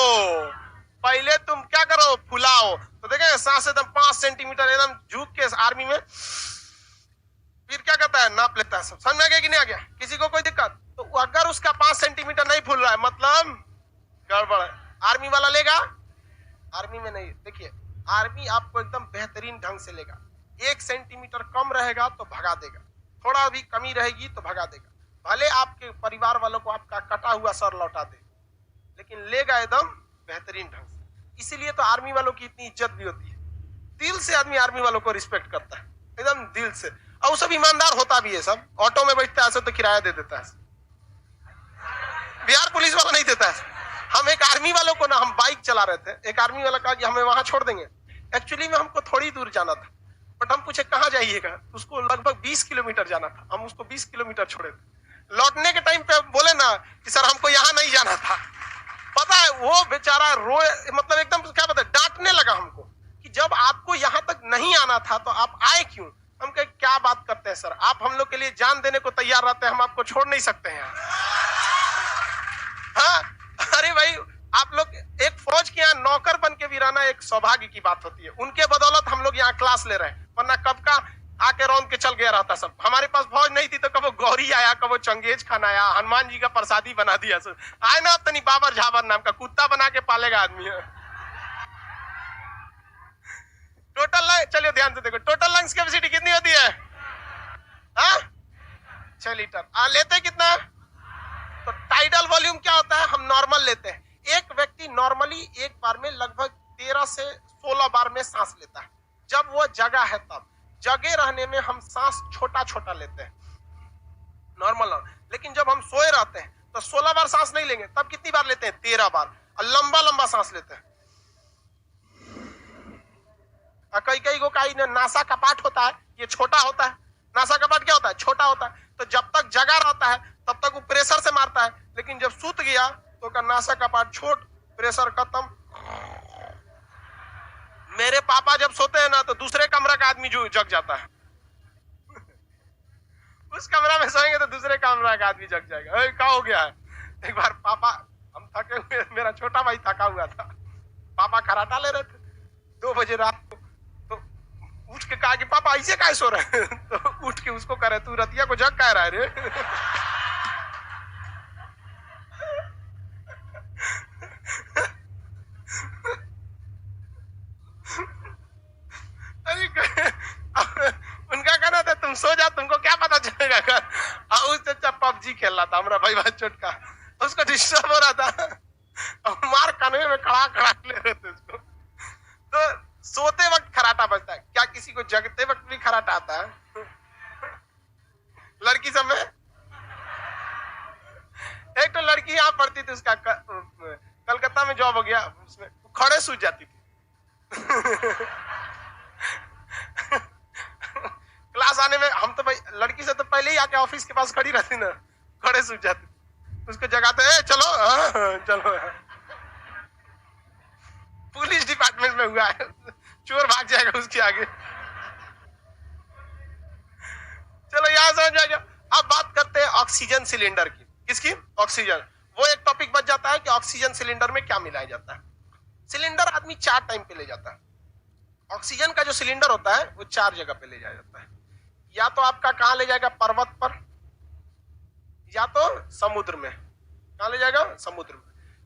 पहले तुम क्या करो, फुलाओ। तो देखें सांस एकदम 5 सेंटीमीटर एकदम झुक के आर्मी में, फिर क्या करता है, नाप लेता है सब। समझ में आ गया कि नहीं आ गया? किसी को कोई दिक्कत? तो अगर उसका 5 सेंटीमीटर नहीं फूल रहा है मतलब गड़बड़ है। आर्मी वाला लेगा? आर्मी में नहीं। देखिए आर्मी आपको एकदम बेहतरीन ढंग से लेगा। 1 सेंटीमीटर कम रहेगा तो भगा देगा, थोड़ा भी कमी रहेगी तो भगा देगा। भले आपके परिवार वालों को आपका कटा हुआ सर लौटा दे, लेकिन लेगा एकदम बेहतरीन ढंग से। इसीलिए तो आर्मी वालों की इतनी इज्जत भी होती है। दिल से आदमी आर्मी वालों को रिस्पेक्ट करता है, एकदम दिल से। और सब ईमानदार होता भी है। सब ऑटो में बैठता है तो किराया दे देता है। बिहार पुलिस वाला नहीं देता है। हम एक आर्मी वालों को ना, हम बाइक चला रहे थे, एक आर्मी वाला कहा कि हमें वहां छोड़ देंगे। एक्चुअली में हमको थोड़ी दूर जाना था, बट हम पूछे कहाँ जाइएगा, उसको लगभग 20 किलोमीटर जाना था। हम उसको 20 किलोमीटर छोड़े थे। लौटने के टाइम पे बोले ना कि सर हमको यहाँ नहीं जाना था। पता है वो बेचारा रोए, मतलब एकदम क्या पता डांटने लगा हमको कि जब आपको यहाँ तक नहीं आना था तो आप आए क्यों? हम कहे क्या बात करते हैं सर, आप हम लोग के लिए जान देने को तैयार रहते हैं, हम आपको छोड़ नहीं सकते हैं। हाँ अरे भाई आप लोग एक फौज के यहाँ नौकर बन के भी रहना एक सौभाग्य की बात होती है। उनके बदौलत हम लोग यहाँ क्लास ले रहे हैं, वरना कब का आके रौंद के चल गया रहता सब। हमारे पास फौज नहीं थी तो कबो गौरी आया, कबो चंगेज खान आया, हनुमान जी का प्रसादी बना दिया। आए ना तनी बाबर झाबर नाम का कुत्ता बना के पालेगा आदमी। टोटल चलिए ध्यान से देखो, टोटल लंग्स कैपेसिटी कितनी होती है? 6 लीटर। लेते कितना? तो टाइडल वॉल्यूम क्या होता है? हम नॉर्मल लेते हैं। एक व्यक्ति नॉर्मली एक बार में लगभग 13 से 16 बार में सांस लेता है। जब वो जगह है तब, जगे रहने में हम सांस छोटा छोटा लेते हैं, नॉर्मल। लेकिन जब हम सोए रहते हैं तो 16 बार सांस नहीं लेंगे, तब कितनी बार लेते हैं? 13 बार। और लंबा लंबा सांस लेते हैं। कई कई को कई नासा कपाट होता है, ये छोटा होता है। नासा कपाट क्या होता है? छोटा होता है। तो जब तक जगा रहता है तब तक वो प्रेशर से मारता है, लेकिन जब सूत गया तो का नासा कपाट छोट, प्रेशर खत्म। मेरे पापा जब सोते हैं ना तो दूसरे कमरा का आदमी जो जग जाता है। उस कमरा में सोएंगे तो दूसरे कमरा का आदमी जग जाएगा। क्या हो गया है? एक बार पापा, हम थके हुए, मेरा छोटा भाई थका हुआ था, पापा खराटा ले रहे थे 2 बजे रात को। तो उठ के कहा कि पापा ऐसे काय सो रहे हैं? तो उठ के उसको कह रहे तू रतिया को जग कह रहा है रे? उनका कहना था तुम सो जा, तुमको क्या पता चलेगा। उस चचा पबजी खेल रहा था, हमारा भाई भाई छोटका, उसको डिस्टर्ब हो रहा था, मार कानवे में खड़ा खड़ा ले रहे थे उसको। तो सोते वक्त खराटा बजता है, क्या किसी को जगते वक्त भी खराटा आता है? लड़की सब में एक तो लड़की यहाँ पढ़ती थी, उसका कलकत्ता में जॉब हो गया, उसमें खड़े सूझ जाती थी। क्लास आने में हम तो भाई लड़की से तो पहले ही आके ऑफिस के पास खड़ी रहती ना, खड़े सूझ जाती। उसको जगाते चलो चलो। पुलिस डिपार्टमेंट में हुआ है, चोर भाग जाएगा उसके आगे। चलो यहां समझ आ गया। अब बात करते हैं ऑक्सीजन सिलेंडर की। किसकी? ऑक्सीजन। वो एक टॉपिक बच जाता है कि ऑक्सीजन सिलेंडर में क्या मिलाया जाता है। सिलेंडर आदमी 4 टाइम पे ले जाता है। ऑक्सीजन का जो सिलेंडर होता है वो 4 जगह पे ले जाया जाता है। या तो आपका कहां ले जाएगा? पर्वत पर, या तो समुद्र में। कहां ले जाएगा? समुद्र में।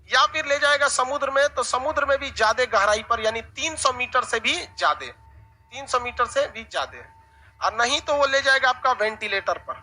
या फिर ले जाएगा समुद्र में, तो समुद्र में भी ज्यादा गहराई पर, यानी 300 मीटर से भी ज्यादा, 300 मीटर से भी ज्यादा। और नहीं तो वो ले जाएगा आपका वेंटिलेटर पर।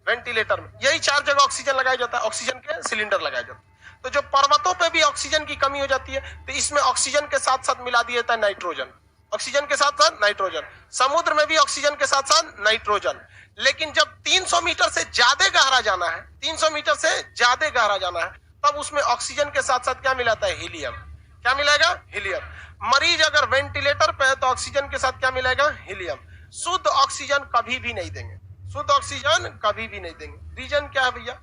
वेंटिलेटर में यही 4 जगह ऑक्सीजन लगाया जाता है, ऑक्सीजन के सिलेंडर लगाए जाते हैं। तो जो पर्वतों पे भी ऑक्सीजन की कमी हो जाती है तो इसमें ऑक्सीजन के साथ साथ मिला दिया जाता है नाइट्रोजन। ऑक्सीजन के साथ साथ नाइट्रोजन। समुद्र में भी ऑक्सीजन के साथ साथ नाइट्रोजन। लेकिन जब 300 मीटर से ज्यादा गहरा जाना है, 300 मीटर से ज्यादा गहरा जाना है, तब उसमें ऑक्सीजन के साथ साथ क्या मिलाता है? हीलियम। क्या मिलाएगा? हीलियम। मरीज अगर वेंटिलेटर पे है तो ऑक्सीजन के साथ क्या मिलाएगा? हीलियम। शुद्ध ऑक्सीजन कभी भी नहीं देंगे, शुद्ध ऑक्सीजन कभी भी नहीं देंगे। रीजन क्या है भैया?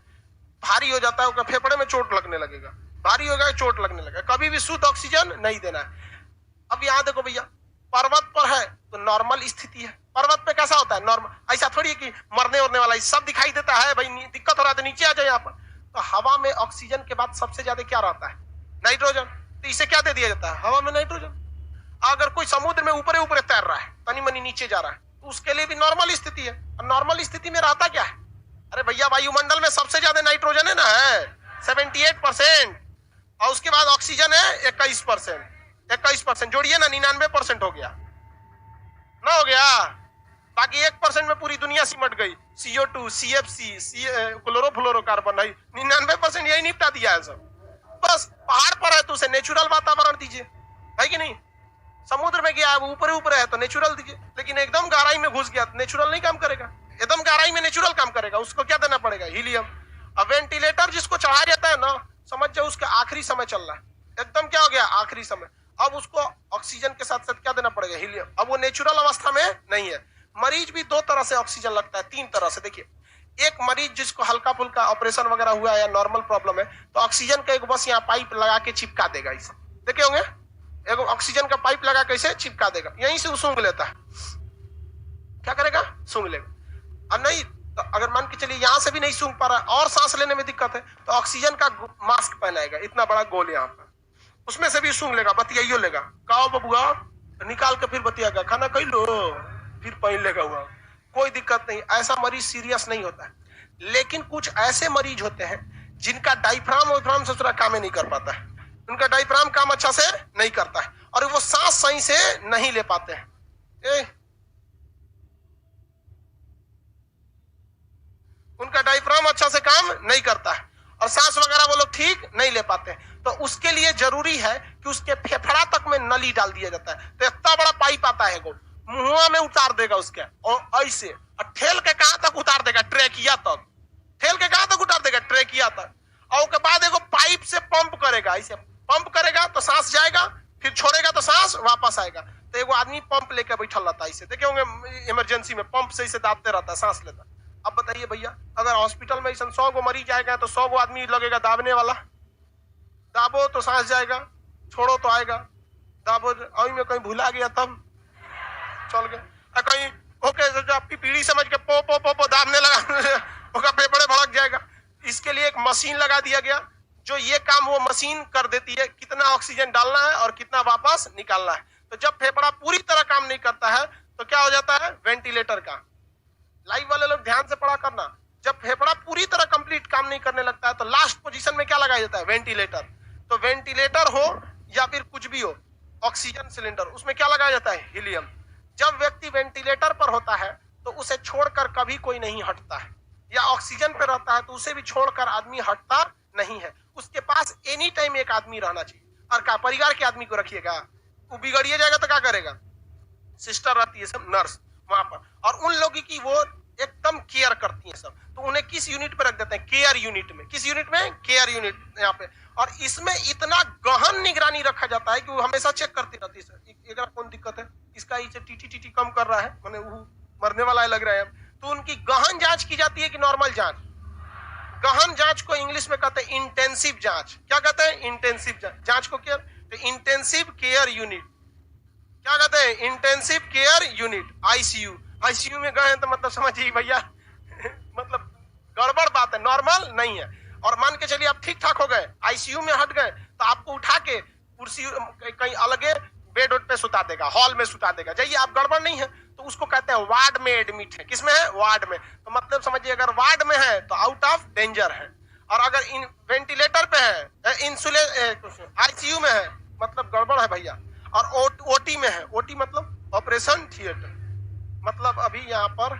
भारी हो जाता है, फेफड़े में चोट लगने लगेगा, भारी हो गया चोट लगने लगेगा। कभी भी शुद्ध ऑक्सीजन नहीं देना है। अब यहां देखो भैया, पर्वत पर है तो नॉर्मल स्थिति है। पर्वत पे कैसा होता है? नॉर्मल। ऐसा थोड़ी है कि मरने उड़ने वाला सब दिखाई देता है, भाई दिक्कत हो रहा है तो नीचे आ जाए यहाँ पर। तो हवा में ऑक्सीजन के बाद सबसे ज्यादा क्या रहता है? नाइट्रोजन। तो इसे क्या दे दिया जाता है? हवा में नाइट्रोजन। अगर कोई समुद्र में ऊपर ऊपर तैर रहा है, तनी मनी नीचे जा रहा है, तो उसके लिए भी नॉर्मल स्थिति है। और नॉर्मल स्थिति में रहता क्या है? अरे भैया वायुमंडल में सबसे ज्यादा नाइट्रोजन है ना, है 78%, और उसके बाद ऑक्सीजन है 21%। 21% जोड़िए ना, 99% हो गया ना, हो गया। बाकी 1% में पूरी दुनिया सिमट गई। CO2, CFC, क्लोरोफ्लोरोकार्बन है, 99% यही निपटा दिया है सब। बस पहाड़ पर है तो उसे नेचुरल वातावरण दीजिए, है कि नहीं? समुद्र में गया है वो ऊपर ऊपर है तो नेचुरल दीजिए, लेकिन एकदम गहराई में घुस गया तो नेचुरल नहीं काम करेगा। एकदम गहराई में नेचुरल काम करेगा, उसको क्या देना पड़ेगा? हीलियम। अब वेंटिलेटर जिसको चढ़ाया जाता है ना, समझ जाओ उसका आखिरी समय चल रहा है, एकदम क्या हो गया? आखिरी समय। अब उसको ऑक्सीजन के साथ साथ क्या देना पड़ेगा? हीलियम। अब वो नेचुरल अवस्था में नहीं है। मरीज भी दो तरह से ऑक्सीजन लगता है, तीन तरह से। देखिए, एक मरीज जिसको हल्का फुल्का ऑपरेशन वगैरह हुआ है या नॉर्मल प्रॉब्लम है, तो ऑक्सीजन का एक बस यहाँ पाइप लगा के चिपका देगा। इसे देखे होंगे, एक ऑक्सीजन का पाइप लगा के इसे चिपका देगा, यहीं से वो सूंघ लेता है। क्या करेगा? सूंघ लेगा। और नहीं तो अगर मान के चलिए यहाँ से भी नहीं सूंघ पा रहा और सांस लेने में दिक्कत है, तो ऑक्सीजन का मास्क पहनाएगा, इतना बड़ा गोल यहाँ पर, उसमें से भी सूंघ लेगा, बतियाइयो लेगा। काओ बबुआ, निकाल के फिर बतियाएगा, खाना कही लो, फिर पहन लेगा हुआ, कोई दिक्कत नहीं। ऐसा मरीज सीरियस नहीं होता है। लेकिन कुछ ऐसे मरीज होते हैं जिनका डायफ्राम से काम नहीं कर पाता है, उनका डायफ्राम काम अच्छा से नहीं करता है और वो सांस सही से नहीं ले पाते हैं। उनका डायफ्राम अच्छा से काम नहीं करता है और सांस वगैरह वो लोग ठीक नहीं ले पाते हैं। तो उसके लिए जरूरी है कि उसके फेफड़ा तक में नली डाल दिया जाता है। तो इतना बड़ा पाइप आता है, वो मुंह में उतार देगा उसके, और ऐसे और ठेल के कहां तक उतार देगा? ट्रेकिया तक। ठेल के कहां तक उतार देगा? ट्रेकिया तक। और उसके बाद एगो पाइप से पंप करेगा, ऐसे पंप करेगा तो सांस जाएगा, फिर छोड़ेगा तो सांस वापस आएगा। तो एगो आदमी पंप लेकर बैठल रहता है, इसे देखे होंगे इमरजेंसी में, पंप से इसे दाबते रहता है, सांस लेता। अब बताइए भैया, अगर हॉस्पिटल में ऐसा 100 गो मरीज आएगा तो 100 गो आदमी लगेगा दाबने वाला। दाबो तो सांस जाएगा, छोड़ो तो आएगा। दाबो अभी में कहीं भुला गया तब चल गए, कहीं ओके आपकी पीढ़ी समझ के पो पो पो पो दाबने लगा, फेफड़े भड़क जाएगा। इसके लिए एक मशीन लगा दिया गया जो ये काम वो मशीन कर देती है, कितना ऑक्सीजन डालना है और कितना वापस निकालना है। तो जब फेफड़ा पूरी तरह काम नहीं करता है तो क्या हो जाता है? वेंटिलेटर का। लाइव वाले लोग ध्यान से पढ़ा करना, जब फेफड़ा पूरी तरह कंप्लीट काम नहीं करने लगता है तो लास्ट पोजीशन में क्या लगाया जाता है? वेंटिलेटर। तो वेंटिलेटर हो या फिर कुछ भी हो, ऑक्सीजन सिलेंडर, उसमें क्या लगाया जाता है? हीलियम। जब व्यक्ति वेंटिलेटर पर होता है तो उसे छोड़कर कभी कोई नहीं हटता है, या ऑक्सीजन पर रहता है तो उसे भी छोड़कर आदमी हटता नहीं है। उसके पास एनी टाइम एक आदमी रहना चाहिए। और क्या परिवार के आदमी को रखिएगा, वो बिगड़िए जाएगा तो क्या करेगा? सिस्टर रहती है सब, नर्स वहां पर, और उन लोगों की वो एकदम केयर करती है सब। तो उन्हें किस यूनिट पे रख देते हैं? केयर यूनिट में। किस यूनिट में? केयर यूनिट यहाँ पे। और इसमें इतना गहन निगरानी रखा जाता है कि वो हमेशा चेक करती रहती है, एकरा कौन दिक्कत है, इसका इसे टीटी कम कर रहा है, माने वो मरने वाला है लग रहा है। तो उनकी गहन जांच की जाती है कि नॉर्मल जांच? गहन जांच को इंग्लिश में कहते हैं इंटेंसिव जांच। क्या कहते हैं? इंटेंसिव जांच को केयर, तो इंटेंसिव केयर यूनिट। क्या कहते हैं? Intensive care unit, ICU. ICU में गए हैं तो मतलब समझिए भैया मतलब गड़बड़ बात है, नॉर्मल नहीं है। और मान के चलिए आप ठीक ठाक हो गए, आईसीयू में हट गए, तो आपको उठा के कुर्सी कहीं अलगे बेड पे सुता देगा, हॉल में सुता देगा। जाइए, आप गड़बड़ नहीं है तो उसको कहते हैं वार्ड में एडमिट है। किसमें है? वार्ड में। तो मतलब समझिए, अगर वार्ड में है तो आउट ऑफ डेंजर है, और अगर वेंटिलेटर पे है, आईसीयू में है, मतलब गड़बड़ है भैया। और ओटी में है, ओटी मतलब ऑपरेशन थिएटर, मतलब अभी यहाँ पर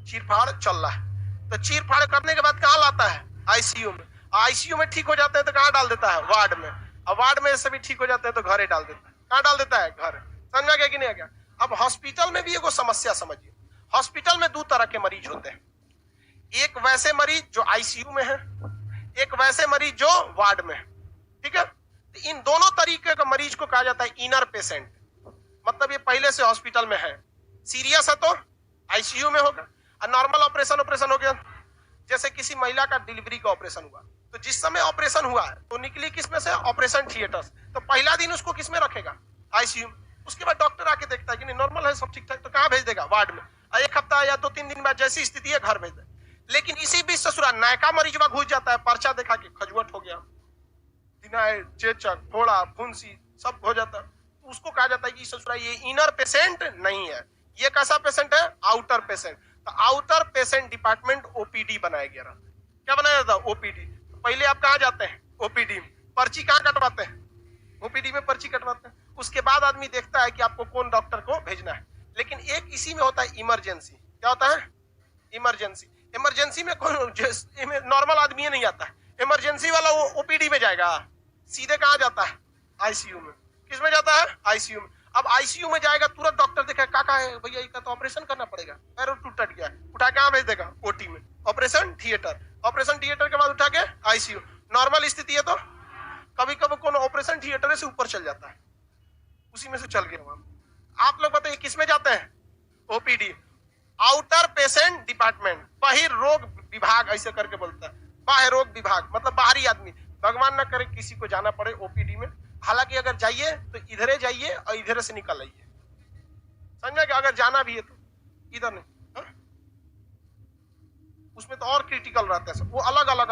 चीरफाड़ चल रहा है। तो चीरफाड़ करने के बाद कहाँ लाता है? आईसीयू में। आईसीयू में ठीक हो जाते हैं तो कहाँ डाल देता है? वार्ड में। और वार्ड में से भी ठीक हो जाते हैं तो घरे डाल देता है। कहाँ डाल देता है? घर। समझा गया कि नहीं आ गया? अब हॉस्पिटल में भी एगो समस्या समझिए। हॉस्पिटल में दो तरह के मरीज होते हैं, एक वैसे मरीज जो आईसीयू में है, एक वैसे मरीज जो वार्ड में है। ठीक है? तो इन दोनों तरीके के मरीज को कहा जाता है इनर पेशेंट। मतलब ये पहले से हॉस्पिटल में है, सीरियस है तो आईसीयू में होगा, और नॉर्मल ऑपरेशन हो गया। जैसे किसी महिला का डिलीवरी का ऑपरेशन हुआ, तो जिस समय ऑपरेशन हुआ तो निकली किस में से? Operation theatre. तो पहला दिन उसको किस में रखेगा? आईसीयू। उसके बाद डॉक्टर आके देखता है कि नहीं नॉर्मल है, सब ठीक ठाक, तो कहाँ भेज देगा? वार्ड में। एक हफ्ता या 2-3 दिन बाद जैसी स्थिति है घर भेज दे। लेकिन इसी बीच ससुरा नायका मरीजवा घुस जाता है, पर्चा देखा कि खजुवट हो गया, दिनाय, चेचक, फोड़ा, फुंसी सब हो जाता है। उसको कहा जाता है कि ससुरा ये इनर पेशेंट नहीं है, ये कैसा पेशेंट है? Outer patient. तो आउटर पेशेंट डिपार्टमेंट ओपीडी बनाया गया था। क्या बनाया था? ओपीडी। तो पहले आप कहाँ जाते हैं? ओपीडी में। पर्ची कहाँ कटवाते हैं? ओपीडी में पर्ची कटवाते हैं। उसके बाद आदमी देखता है कि आपको कौन डॉक्टर को भेजना है। लेकिन एक इसी में होता है इमरजेंसी। क्या होता है? इमरजेंसी। इमरजेंसी में कौन नॉर्मल आदमी नहीं आता है, इमरजेंसी वाला वो ओपीडी में जाएगा, सीधे कहाँ जाता है? आईसीयू में। किस में जाता है? आईसीयू में। अब आईसीयू में जाएगा, तुरंत डॉक्टर देखा काका है भैया, इसका तो ऑपरेशन करना पड़ेगा, पैर टूट गया, उठा के कहाँ भेज देगा? ओटी में, ऑपरेशन थिएटर। ऑपरेशन थिएटर के बाद उठा के आईसीयू। नॉर्मल स्थिति है तो कभी कभी कौन ऑपरेशन थिएटर से ऊपर चल जाता है, उसी में से चल गया वहां। आप लोग बताइए किस में जाते हैं? ओपीडी, आउटर पेशेंट डिपार्टमेंट, बाहिर रोग विभाग ऐसे करके बोलता है। बाहर रोग विभाग मतलब बाहरी आदमी, भगवान ना करे किसी को जाना पड़े ओपीडी में। हालांकि अगर जाइए तो इधरे जाइए और इधरे से निकल आइए, समझा? कि अगर जाना भी है तो इधर नहीं, हा? उसमें तो और क्रिटिकल रहता है सब, वो अलग अलग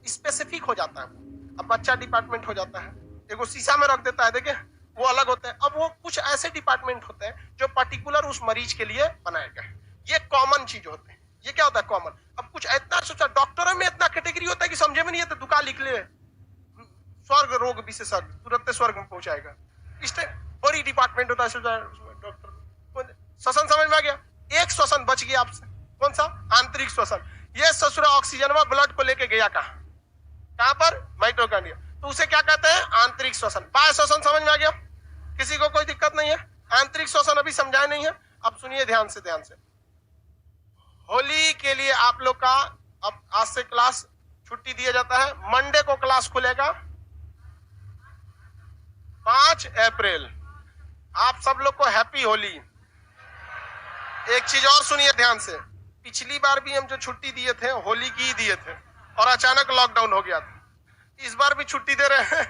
स्पेसिफिक हो जाता है। अब बच्चा डिपार्टमेंट हो जाता है, एगो शीशा में रख देता है, देखे वो अलग होता है। अब वो कुछ ऐसे डिपार्टमेंट होते हैं जो पर्टिकुलर उस मरीज के लिए बनाए गए हैं। ये कॉमन चीज होते हैं। ये क्या होता है? कॉमन। अब कुछ इतना सोचा, डॉक्टरों में इतना कैटेगरी होता है कि समझे में नहीं आता, दुकान लिख ले स्वर्ग रोग विशेषज्ञ, तुरंत स्वर्ग में पहुंचाएगा। इससे बड़ी डिपार्टमेंट होता है डॉक्टर। श्वसन समझ में आ गया? एक श्वसन बच गया आपसे, कौन सा? आंतरिक श्वसन। ये ससुरा ऑक्सीजन व ब्लड को लेके गया कहाँ? कहां पर? माइटोकॉन्ड्रिया। तो उसे क्या कहते हैं? आंतरिक श्वसन। बाह्य श्वसन समझ में आ गया? किसी को कोई दिक्कत नहीं है? आंतरिक श्वसन अभी समझाया नहीं है, अब सुनिए ध्यान से, ध्यान से। होली के लिए आप लोग का अब आज से क्लास छुट्टी दिया जाता है। मंडे को क्लास खुलेगा 5 अप्रैल। आप सब लोग को हैप्पी होली। एक चीज और सुनिए ध्यान से, पिछली बार भी हम जो छुट्टी दिए थे होली की ही दिए थे और अचानक लॉकडाउन हो गया था। इस बार भी छुट्टी दे रहे हैं,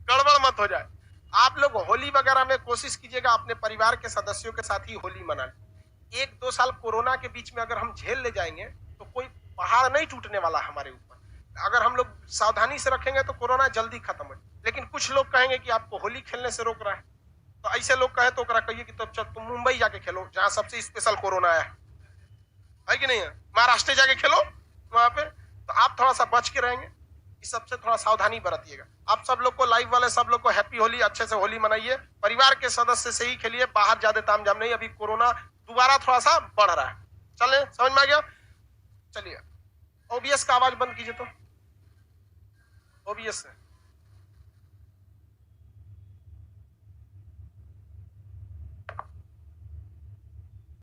गड़बड़ मत हो जाए। आप लोग होली वगैरह में कोशिश कीजिएगा अपने परिवार के सदस्यों के साथ ही होली मनाने। 1-2 साल कोरोना के बीच में अगर हम झेल ले जाएंगे तो कोई पहाड़ नहीं टूटने वाला हमारे ऊपर। अगर हम लोग सावधानी से रखेंगे तो कोरोना जल्दी खत्म हो। लेकिन कुछ लोग कहेंगे कि आपको होली खेलने से रोक रहा है, तो ऐसे लोग कहे तो कहिए कि तब चल तुम मुंबई जाके खेलो जहां सबसे स्पेशल कोरोना है कि नहीं है? महाराष्ट्र जाके खेलो वहां पे, तो आप थोड़ा सा बच के रहेंगे। इस सबसे थोड़ा सावधानी बरतिएगा। आप सब लोग को, लाइव वाले सब लोग को हैप्पी होली। अच्छे से होली मनाइए, परिवार के सदस्य से ही खेलिए, बाहर ज्यादा तामझाम नहीं। अभी कोरोना दोबारा थोड़ा सा बढ़ रहा है। चले, समझ में आ गया? चलिए ओबीएस का आवाज बंद कीजिए तो, ओबीएस से